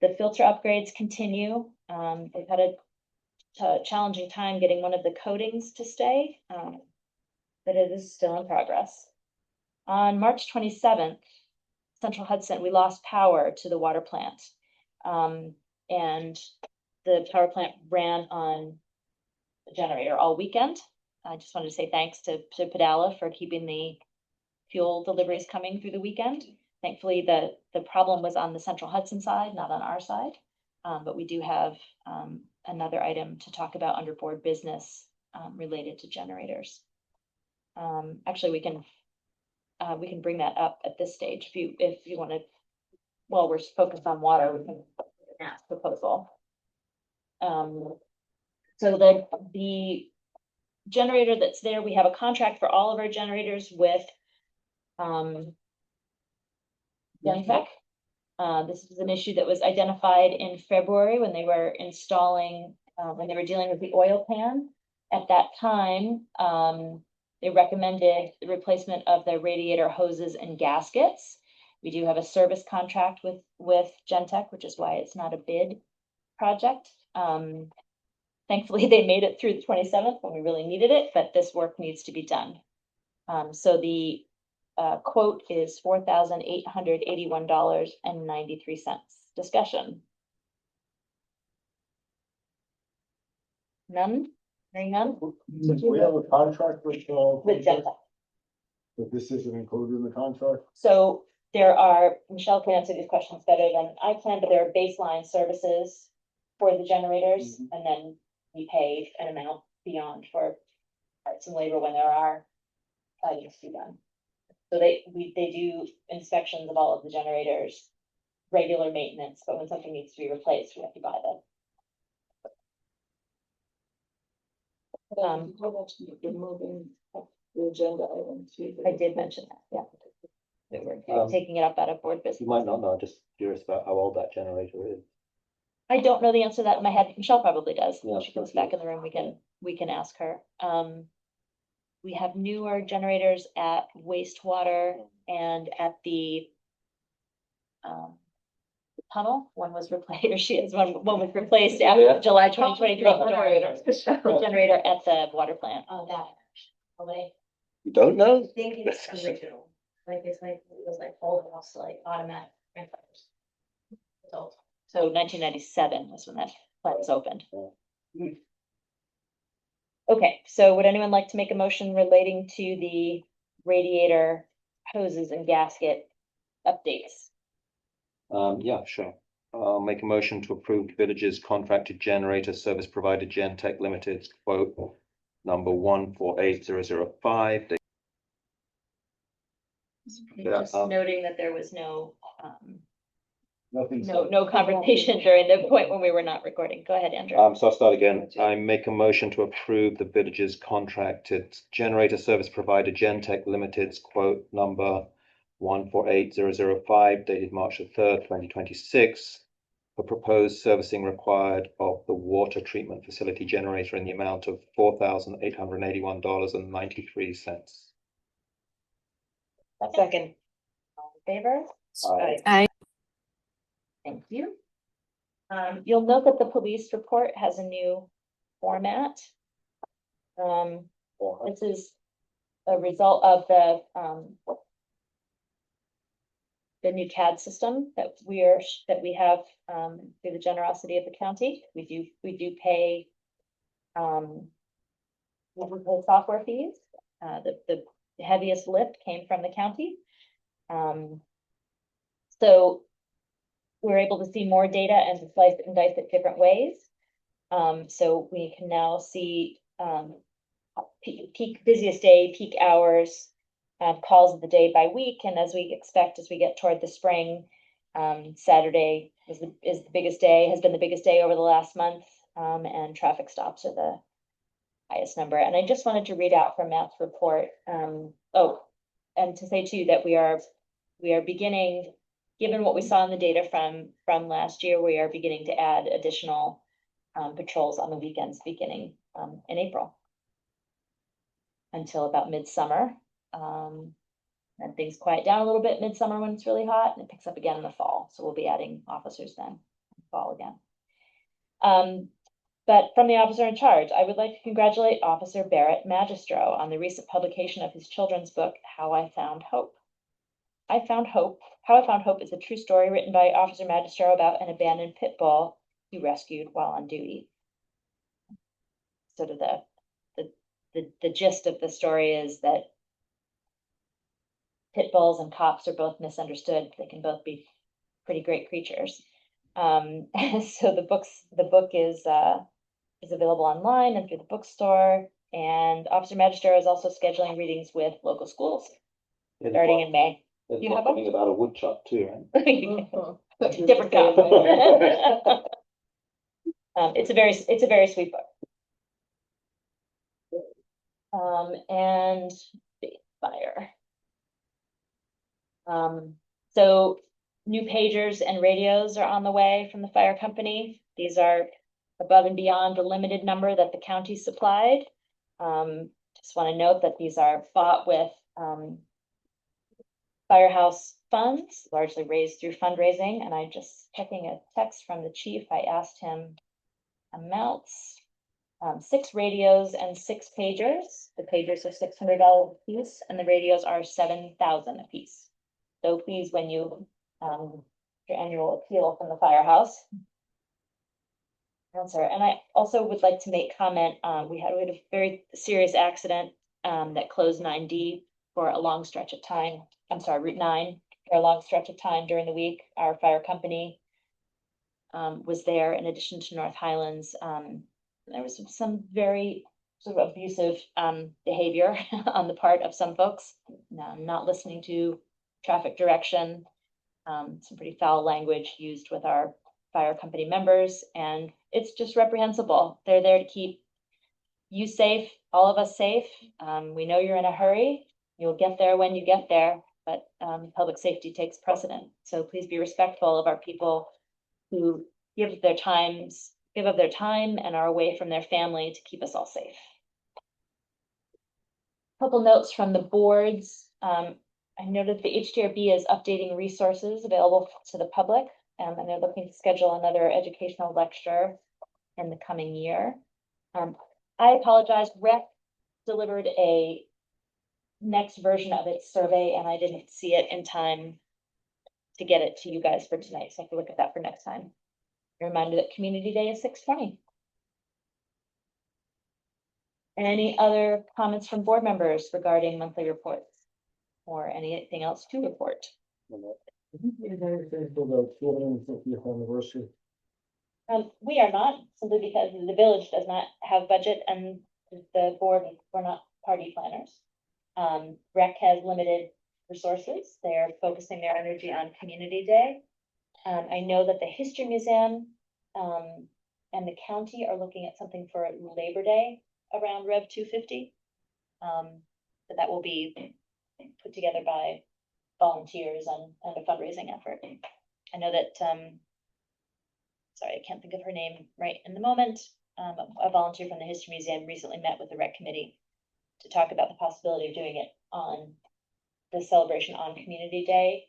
The filter upgrades continue. They've had a challenging time getting one of the coatings to stay, but it is still in progress. On March 27th, Central Hudson, we lost power to the water plant. And the power plant ran on the generator all weekend. I just wanted to say thanks to Padala for keeping the fuel deliveries coming through the weekend. Thankfully, the problem was on the Central Hudson side, not on our side. But we do have another item to talk about under board business related to generators. Actually, we can bring that up at this stage if you want to. While we're focused on water, we can ask proposal. So the generator that's there, we have a contract for all of our generators with Tentative. This is an issue that was identified in February when they were installing, when they were dealing with the oil pan. At that time, they recommended the replacement of the radiator hoses and gaskets. We do have a service contract with Gentech, which is why it's not a bid project. Thankfully, they made it through the 27th when we really needed it, but this work needs to be done. So the quote is $4,881.93. Discussion. None? Hearing none? We have a contract with Gentech. but this isn't included in the contract? So there are, Michelle can answer these questions better than I can, but there are baseline services for the generators, and then we pay an amount beyond for parts and labor when there are items to be done. So they do inspections of all of the generators, regular maintenance, but when something needs to be replaced, we have to buy them. Removing the agenda item too. I did mention that, yeah. That we're taking it up out of board business. You might not know, just curious about how old that generator is. I don't know the answer to that in my head. Michelle probably does. Yeah, When she comes back in the room, we can ask her. We have newer generators at wastewater and at the tunnel. One was replaced, or she is, one was replaced after July 2023. The generator at the water plant. Oh, that. Nobody. You don't know? I think it's original. Like it's like, it was like old house, like automatic. Grandfathers. It's old. So 1997 was when that plant was opened. Okay, so would anyone like to make a motion relating to the radiator hoses and gasket updates? Yeah, sure. I'll make a motion to approve the village's contracted generator service provider Gentech Limited's quote number 148005. Just noting that there was no Nothing. no conversation during the point when we were not recording. Go ahead, Andrew. So I'll start again. I make a motion to approve the village's contracted generator service provider Gentech Limited's quote number 148,005 dated March the 3rd, 2026, for proposed servicing required of the water treatment facility generator in the amount of $4,881.93. Second. All in favor? Aye. Aye. Thank you. You'll note that the police report has a new format. This is a result of the new CAD system that we have through the generosity of the county. We do pay software fees. The heaviest lift came from the county. So we're able to see more data and to slice and dice it different ways. So we can now see peak busiest day, peak hours, calls of the day by week, and as we expect, as we get toward the spring, Saturday is the biggest day, has been the biggest day over the last month, and traffic stops are the highest number. And I just wanted to read out from Matt's report. And to say too that we are beginning, given what we saw in the data from last year, we are beginning to add additional patrols on the weekends beginning in April until about midsummer. And things quiet down a little bit midsummer when it's really hot, and it picks up again in the fall. So we'll be adding officers then in the fall again. But from the officer in charge, I would like to congratulate Officer Barrett Magistro on the recent publication of his children's book, How I Found Hope. How I Found Hope is a true story written by Officer Magistro about an abandoned pit bull he rescued while on duty. Sort of the gist of the story is that pit bulls and cops are both misunderstood. They can both be pretty great creatures. So the book is available online and through the bookstore. And Officer Magistro is also scheduling readings with local schools starting in May. You have something about a woodchuck too, right? Different cop. It's a very sweet book. And the fire. So new pagers and radios are on the way from the fire company. These are above and beyond the limited number that the county supplied. Just want to note that these are bought with firehouse funds, largely raised through fundraising. And I just checking a text from the chief. I asked him amounts. 6 radios and 6 pagers. The pagers are $600 a piece, and the radios are $7,000 a piece. So please, when you your annual appeal from the firehouse, answer. And I also would like to make comment. We had a very serious accident that closed 9D for a long stretch of time. I'm sorry, Route 9 for a long stretch of time during the week. Our fire company was there in addition to North Highlands. There was some very sort of abusive behavior on the part of some folks, not listening to traffic direction, some pretty foul language used with our fire company members, and it's just reprehensible. They're there to keep you safe, all of us safe. We know you're in a hurry. You'll get there when you get there, but public safety takes precedent. So please be respectful of our people who give of their time and are away from their family to keep us all safe. Couple notes from the boards. I noted the HDRB is updating resources available to the public, and they're looking to schedule another educational lecture in the coming year. I apologize, REC delivered a next version of its survey, and I didn't see it in time to get it to you guys for tonight, so I have to look at that for next time. A reminder that Community Day is 6/20. Any other comments from board members regarding monthly reports or anything else to report? Anniversary. We are not, simply because the village does not have budget and the board, we're not party planners. REC has limited resources. They're focusing their energy on Community Day. I know that the History Museum and the county are looking at something for Labor Day around Rev 250. But that will be put together by volunteers and a fundraising effort. I know that, sorry, I can't think of her name right in the moment. A volunteer from the History Museum recently met with the rec committee to talk about the possibility of doing it on the celebration on Community Day.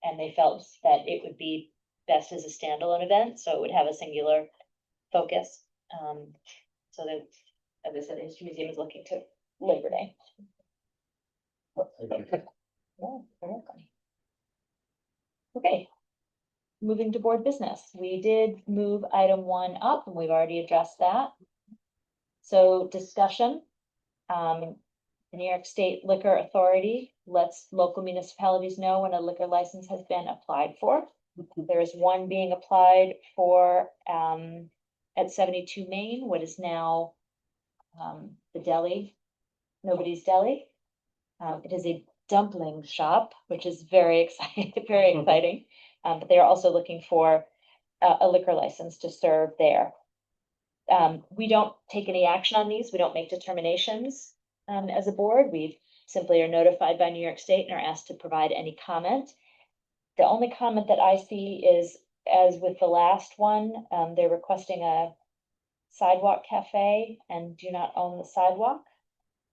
And they felt that it would be best as a standalone event, so it would have a singular focus. So that, as I said, the History Museum is looking to Labor Day. Thank you. Yeah, you're welcome. Okay. Moving to board business, we did move item 1 up and we've already addressed that. So discussion, the New York State Liquor Authority lets local municipalities know when a liquor license has been applied for. There is one being applied for, at 72 Main, what is now, the deli, Nobody's Deli. It is a dumpling shop, which is very exciting, very exciting. But they are also looking for a liquor license to serve there. We don't take any action on these. We don't make determinations as a board. We simply are notified by New York State and are asked to provide any comment. The only comment that I see is, as with the last one, they're requesting a sidewalk cafe and do not own the sidewalk.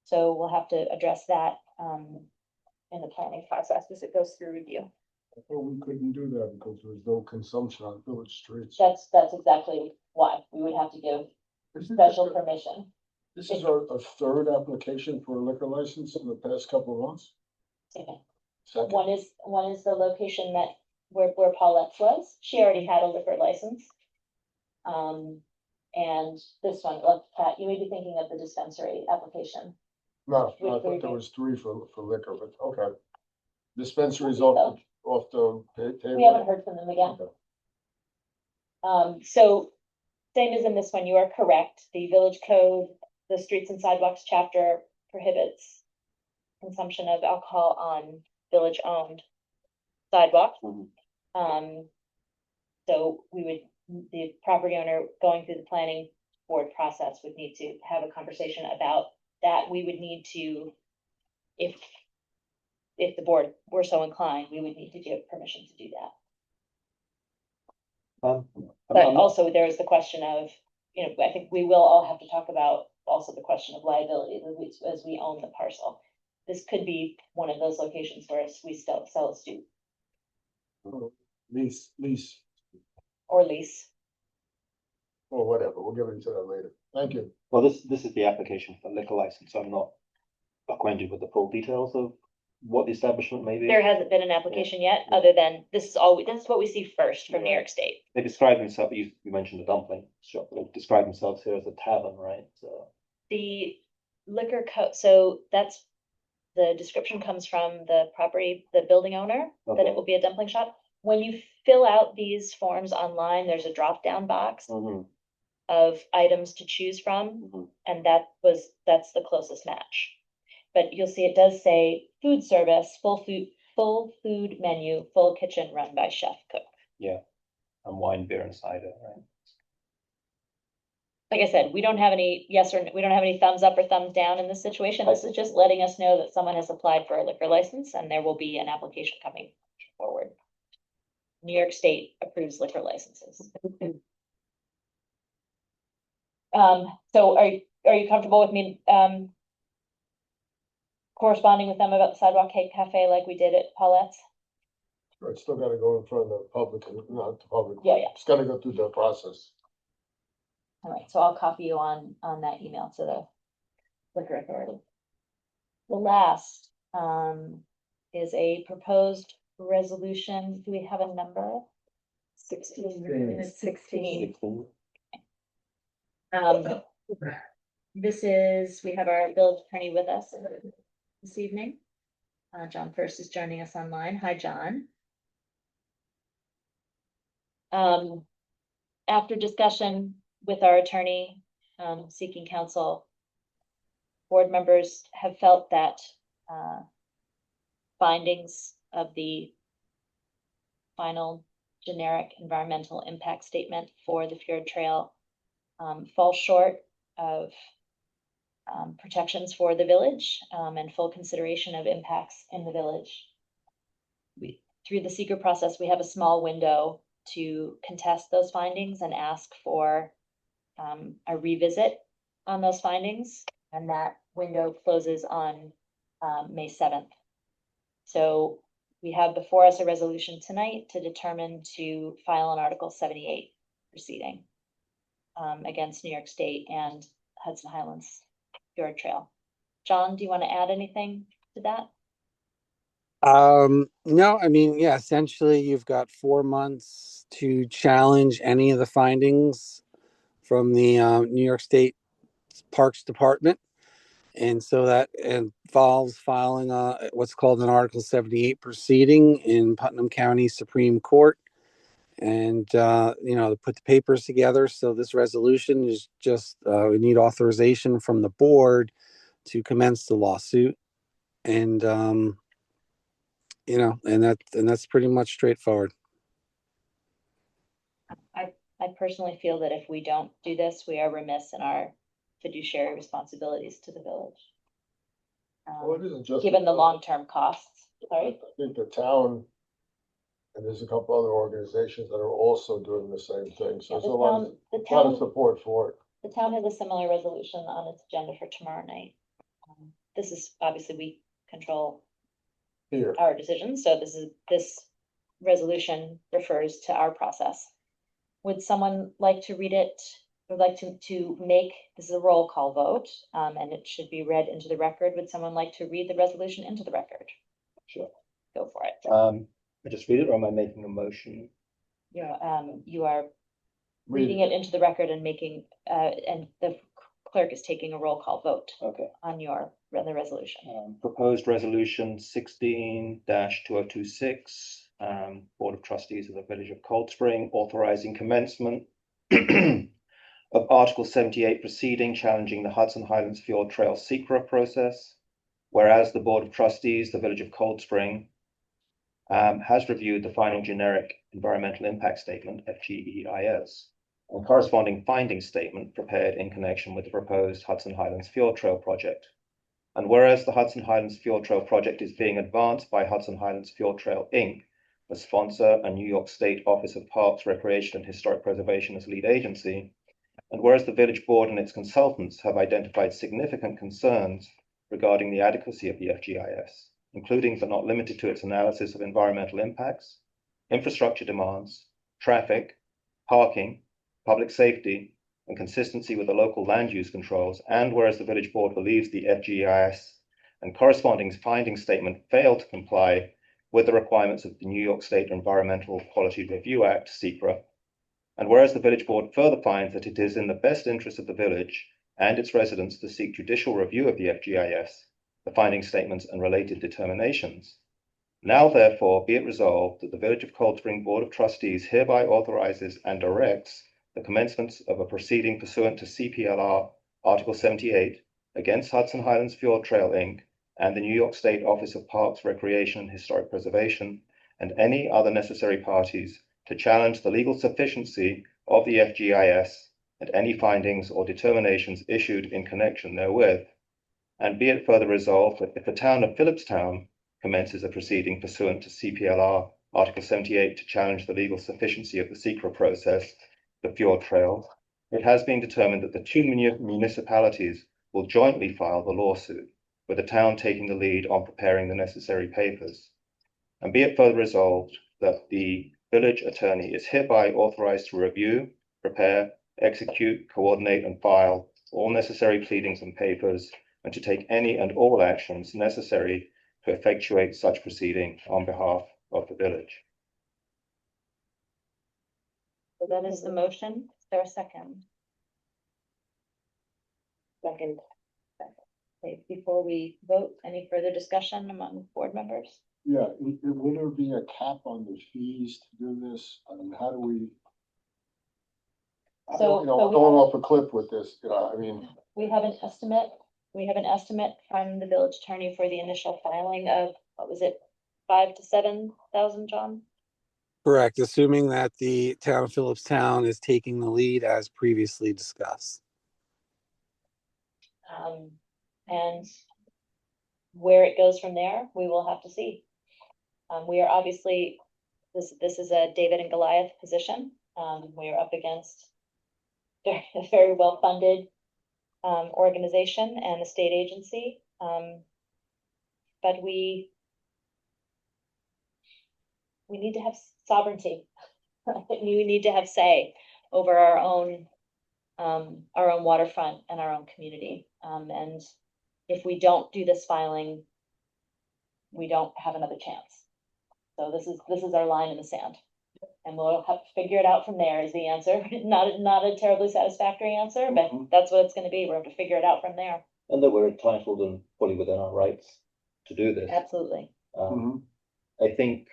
So we'll have to address that in the planning process as it goes through review. I thought we couldn't do that because there was no consumption on village streets. That's exactly why we would have to give Isn't special this- permission. This is our third application for a liquor license in the past couple of months. Second. One is the location that where Paulette's was. She already had a liquor license. And this one, look, Pat, you may be thinking of the dispensary application. No, Which I we thought there did. was 3 for liquor, but okay. Dispensaries off the table. We haven't heard from them again. Okay. So same as in this one, you are correct. The village code, the streets and sidewalks chapter prohibits consumption of alcohol on village owned sidewalks. So the property owner going through the planning board process would need to have a conversation about that. We would need to, if the board were so inclined, we would need to give permission to do that. But also there is the question of, I think we will all have to talk about also the question of liability as we own the parcel. This could be one of those locations where we still sell a stew Lease, or lease. or whatever. We'll get into that later. Thank you. Well, this is the application for liquor license, so I'm not acquainted with the full details of what the establishment may be. There hasn't been an application yet, other than this is what we see first from New York State. They describe themselves, you mentioned the dumpling shop, they describe themselves here as a tavern, right? So, The liquor code, so that's, the description comes from the building owner, that Okay. it will be a dumpling shop. When you fill out these forms online, there's a drop-down box of items to choose from, and that's the closest match. But you'll see it does say food service, full food menu, full kitchen run by chef cook. yeah, and wine, beer and cider, right? Like I said, we don't have any we don't have any thumbs up or thumbs down in this situation. This is just letting us know that someone has applied for a liquor license and there will be an application coming forward. New York State approves liquor licenses. So are you comfortable with me, corresponding with them about the sidewalk cake cafe like we did at Paulette's? Sure, it's still gotta go in front of the public, and not the public. Yeah. It's gotta go through the process. All right, so I'll copy you on that email to the liquor authority. The last, is a proposed resolution. Do we have a number? 16. It's 16. 16. We have our village attorney with us this evening. John First is joining us online. Hi, John. After discussion with our attorney, seeking counsel, board members have felt that, findings of the final generic environmental impact statement for the Fjord Trail fall short of protections for the village and full consideration of impacts in the village through the secret process, we have a small window to contest those findings and ask for a revisit on those findings, and that window closes on May 7th. So we have before us a resolution tonight to determine to file an Article 78 proceeding against New York State and Hudson Highlands Fjord Trail. John, do you want to add anything to that? No, I mean, yeah, essentially you've got 4 months to challenge any of the findings from the New York State Parks Department. And so that involves filing what's called an Article 78 proceeding in Putnam County Supreme Court. And, to put the papers together. So this resolution is just, we need authorization from the board to commence the lawsuit. And, and that's pretty much straightforward. I personally feel that if we don't do this, we are remiss in our fiduciary responsibilities to the village. Well, it isn't just. Given the long-term costs, sorry. I think the town, and there's a couple other organizations that are also doing the same thing, so Yeah, there's a lot of support for it. The town has a similar resolution on its agenda for tomorrow night. This is, obviously, we control Here, our decisions, so this resolution refers to our process. Would someone like to read it? Would like to make, this is a roll call vote, and it should be read into the record. Would someone like to read the resolution into the record? Sure. Go for it. I just read it, or am I making a motion? Yeah, you are reading it into the record and making, and the clerk is taking a roll call vote. Okay. On the resolution. Proposed resolution 16-2026, Board of Trustees of the Village of Cold Spring, authorizing commencement of Article 78 proceeding challenging the Hudson Highlands Fjord Trail secret process. Whereas the Board of Trustees, the Village of Cold Spring, has reviewed the final generic environmental impact statement, FGEIS, and corresponding finding statement prepared in connection with the proposed Hudson Highlands Fjord Trail project. And whereas the Hudson Highlands Fjord Trail project is being advanced by Hudson Highlands Fjord Trail, Inc., the sponsor and New York State Office of Parks, Recreation, and Historic Preservation as lead agency, and whereas the village board and its consultants have identified significant concerns regarding the adequacy of the FGIS, including but not limited to its analysis of environmental impacts, infrastructure demands, traffic, parking, public safety, and consistency with the local land use controls, and whereas the village board believes the FGIS and corresponding finding statement fail to comply with the requirements of the New York State Environmental Quality Review Act, SEQRA, and whereas the village board further finds that it is in the best interest of the village and its residents to seek judicial review of the FGIS, the finding statements and related determinations. Now, therefore, be it resolved that the Village of Cold Spring Board of Trustees hereby authorizes and directs the commencement of a proceeding pursuant to CPLR Article 78 against Hudson Highlands Fjord Trail, Inc., and the New York State Office of Parks, Recreation, and Historic Preservation, and any other necessary parties to challenge the legal sufficiency of the FGIS and any findings or determinations issued in connection therewith. And be it further resolved that if the town of Phillipstown commences a proceeding pursuant to CPLR Article 78 to challenge the legal sufficiency of the SEQRA process, the Fjord Trail, it has been determined that the two municipalities will jointly file the lawsuit, with the town taking the lead on preparing the necessary papers. And be it further resolved that the village attorney is hereby authorized to review, prepare, execute, coordinate, and file all necessary pleadings and papers, and to take any and all actions necessary to effectuate such proceeding on behalf of the village. So that is the motion. Is there a second? Second. Okay, before we vote, any further discussion among board members? yeah, will there be a cap on the fees to do this? I mean, how do we? I don't, So going off a cliff with this, I mean. we have an estimate. We have an estimate from the village attorney for the initial filing of, what was it, 5,000 to 7,000, John? Correct, assuming that the town of Phillipstown is taking the lead as previously discussed. And where it goes from there, we will have to see. We are obviously, this is a David and Goliath position. We are up against a very well-funded organization and a state agency. But we need to have sovereignty. We need to have say over our own waterfront and our own community. And if we don't do this filing, we don't have another chance. So this is our line in the sand. And we'll have to figure it out from there is the answer. Not a terribly satisfactory answer, but that's what it's gonna be. We're going to figure it out from there. And that we're entitled and fully within our rights to do this. Absolutely. I think,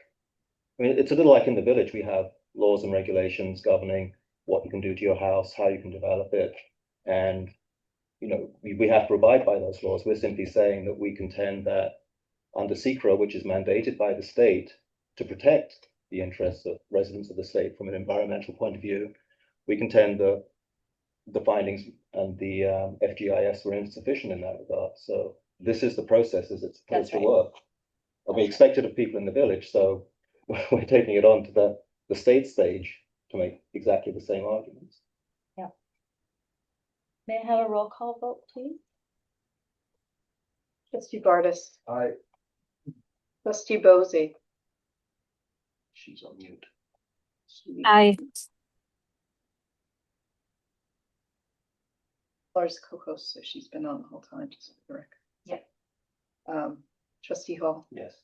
I mean, it's a little like in the village, we have laws and regulations governing what you can do to your house, how you can develop it. And, you know, we have to abide by those laws. We're simply saying that we contend that under SECRA, which is mandated by the state to protect the interests of residents of the state from an environmental point of view, we contend that the findings and the FGIS were insufficient in that regard. So this is the process as it's supposed to work. And we expect it of people in the village, so we're taking it on to the state stage to make exactly the same arguments. Yeah. May I have a roll call vote, please? Trustee Bartis. Aye. Trustee Bosey. She's on mute. I, Laura's co-host, so she's been on the whole time, just for the record. Yeah. Trustee Hall. Yes.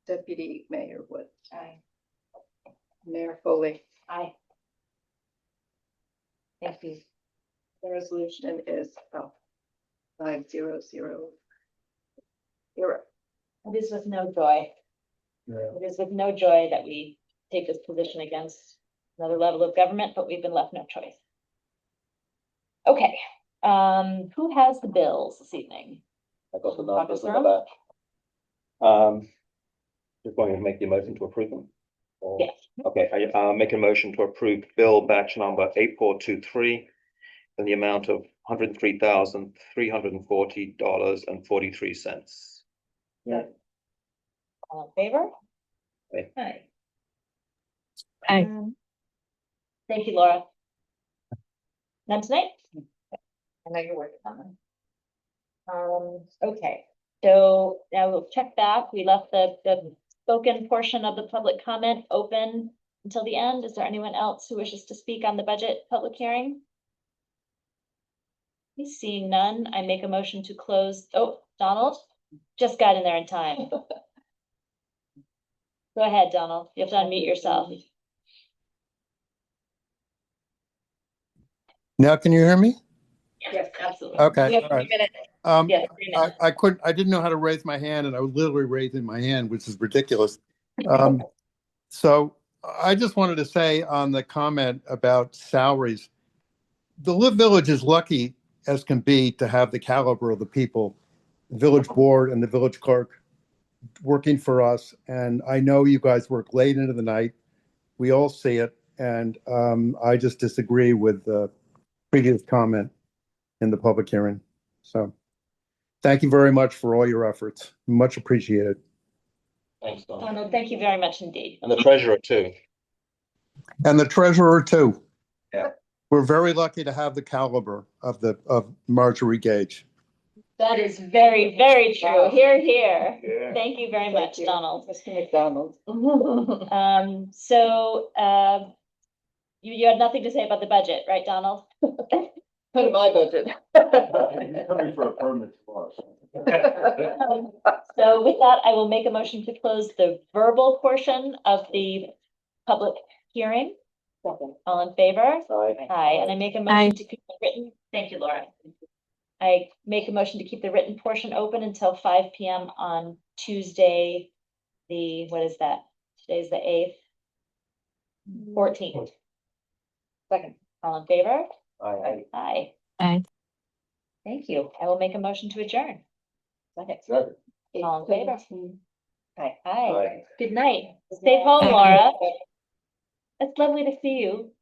Deputy Mayor Wood. Aye. Mayor Foley. Aye. Thank you. The resolution is 5-0-0-0. It is with no joy. Yeah. It is with no joy that we take this position against another level of government, but we've been left no choice. Okay, who has the bills this evening? I got the Talk numbers us in through the back. Just going to make the motion to approve them. Or- Yes. Okay, I make a motion to approve bill batch number 8423 in the amount of $103,340.43. Yeah. All in favor? Aye. Aye. Aye. Thank you, Laura. None tonight? I know you're working on them. Okay, so now we'll check back. We left the spoken portion of the public comment open until the end. Is there anyone else who wishes to speak on the budget public hearing? Seeing none, I make a motion to close. Oh, Donald just got in there in time. Go ahead, Donald. You have to unmute yourself. Now, can you hear me? Yes, absolutely. Okay, We have all 3 right. minutes. Yes, 3 minutes. I didn't know how to raise my hand, and I was literally raising my hand, which is ridiculous. So I just wanted to say on the comment about salaries, the Live Village is lucky as can be to have the caliber of the people, the village board and the village clerk working for us. And I know you guys work late into the night. We all see it. And I just disagree with the previous comment in the public hearing. So thank you very much for all your efforts. Much appreciated. Thanks, Don. Donald, thank you very much indeed. And the treasurer too. And the treasurer too. Yeah. We're very lucky to have the caliber of Marjorie Gage. That is very, very true. Here, here. Yeah. Thank you very much, Donald. Mr. McDonald. You had nothing to say about the budget, right, Donald? Part of my budget. Coming for a permit tomorrow. So with that, I will make a motion to close the verbal portion of the public hearing. All in favor? Aye. Aye, and I make a motion to keep the written, thank you, Laura. I make a motion to keep the written portion open until 5 PM on Tuesday, what is that? Today's the 8th. 14th. Second, all in favor? Aye. Aye. Aye. Thank you. I will make a motion to adjourn. Second, Second. all in favor? Aye. Aye. Good night. Stay home, Laura. It's lovely to see you.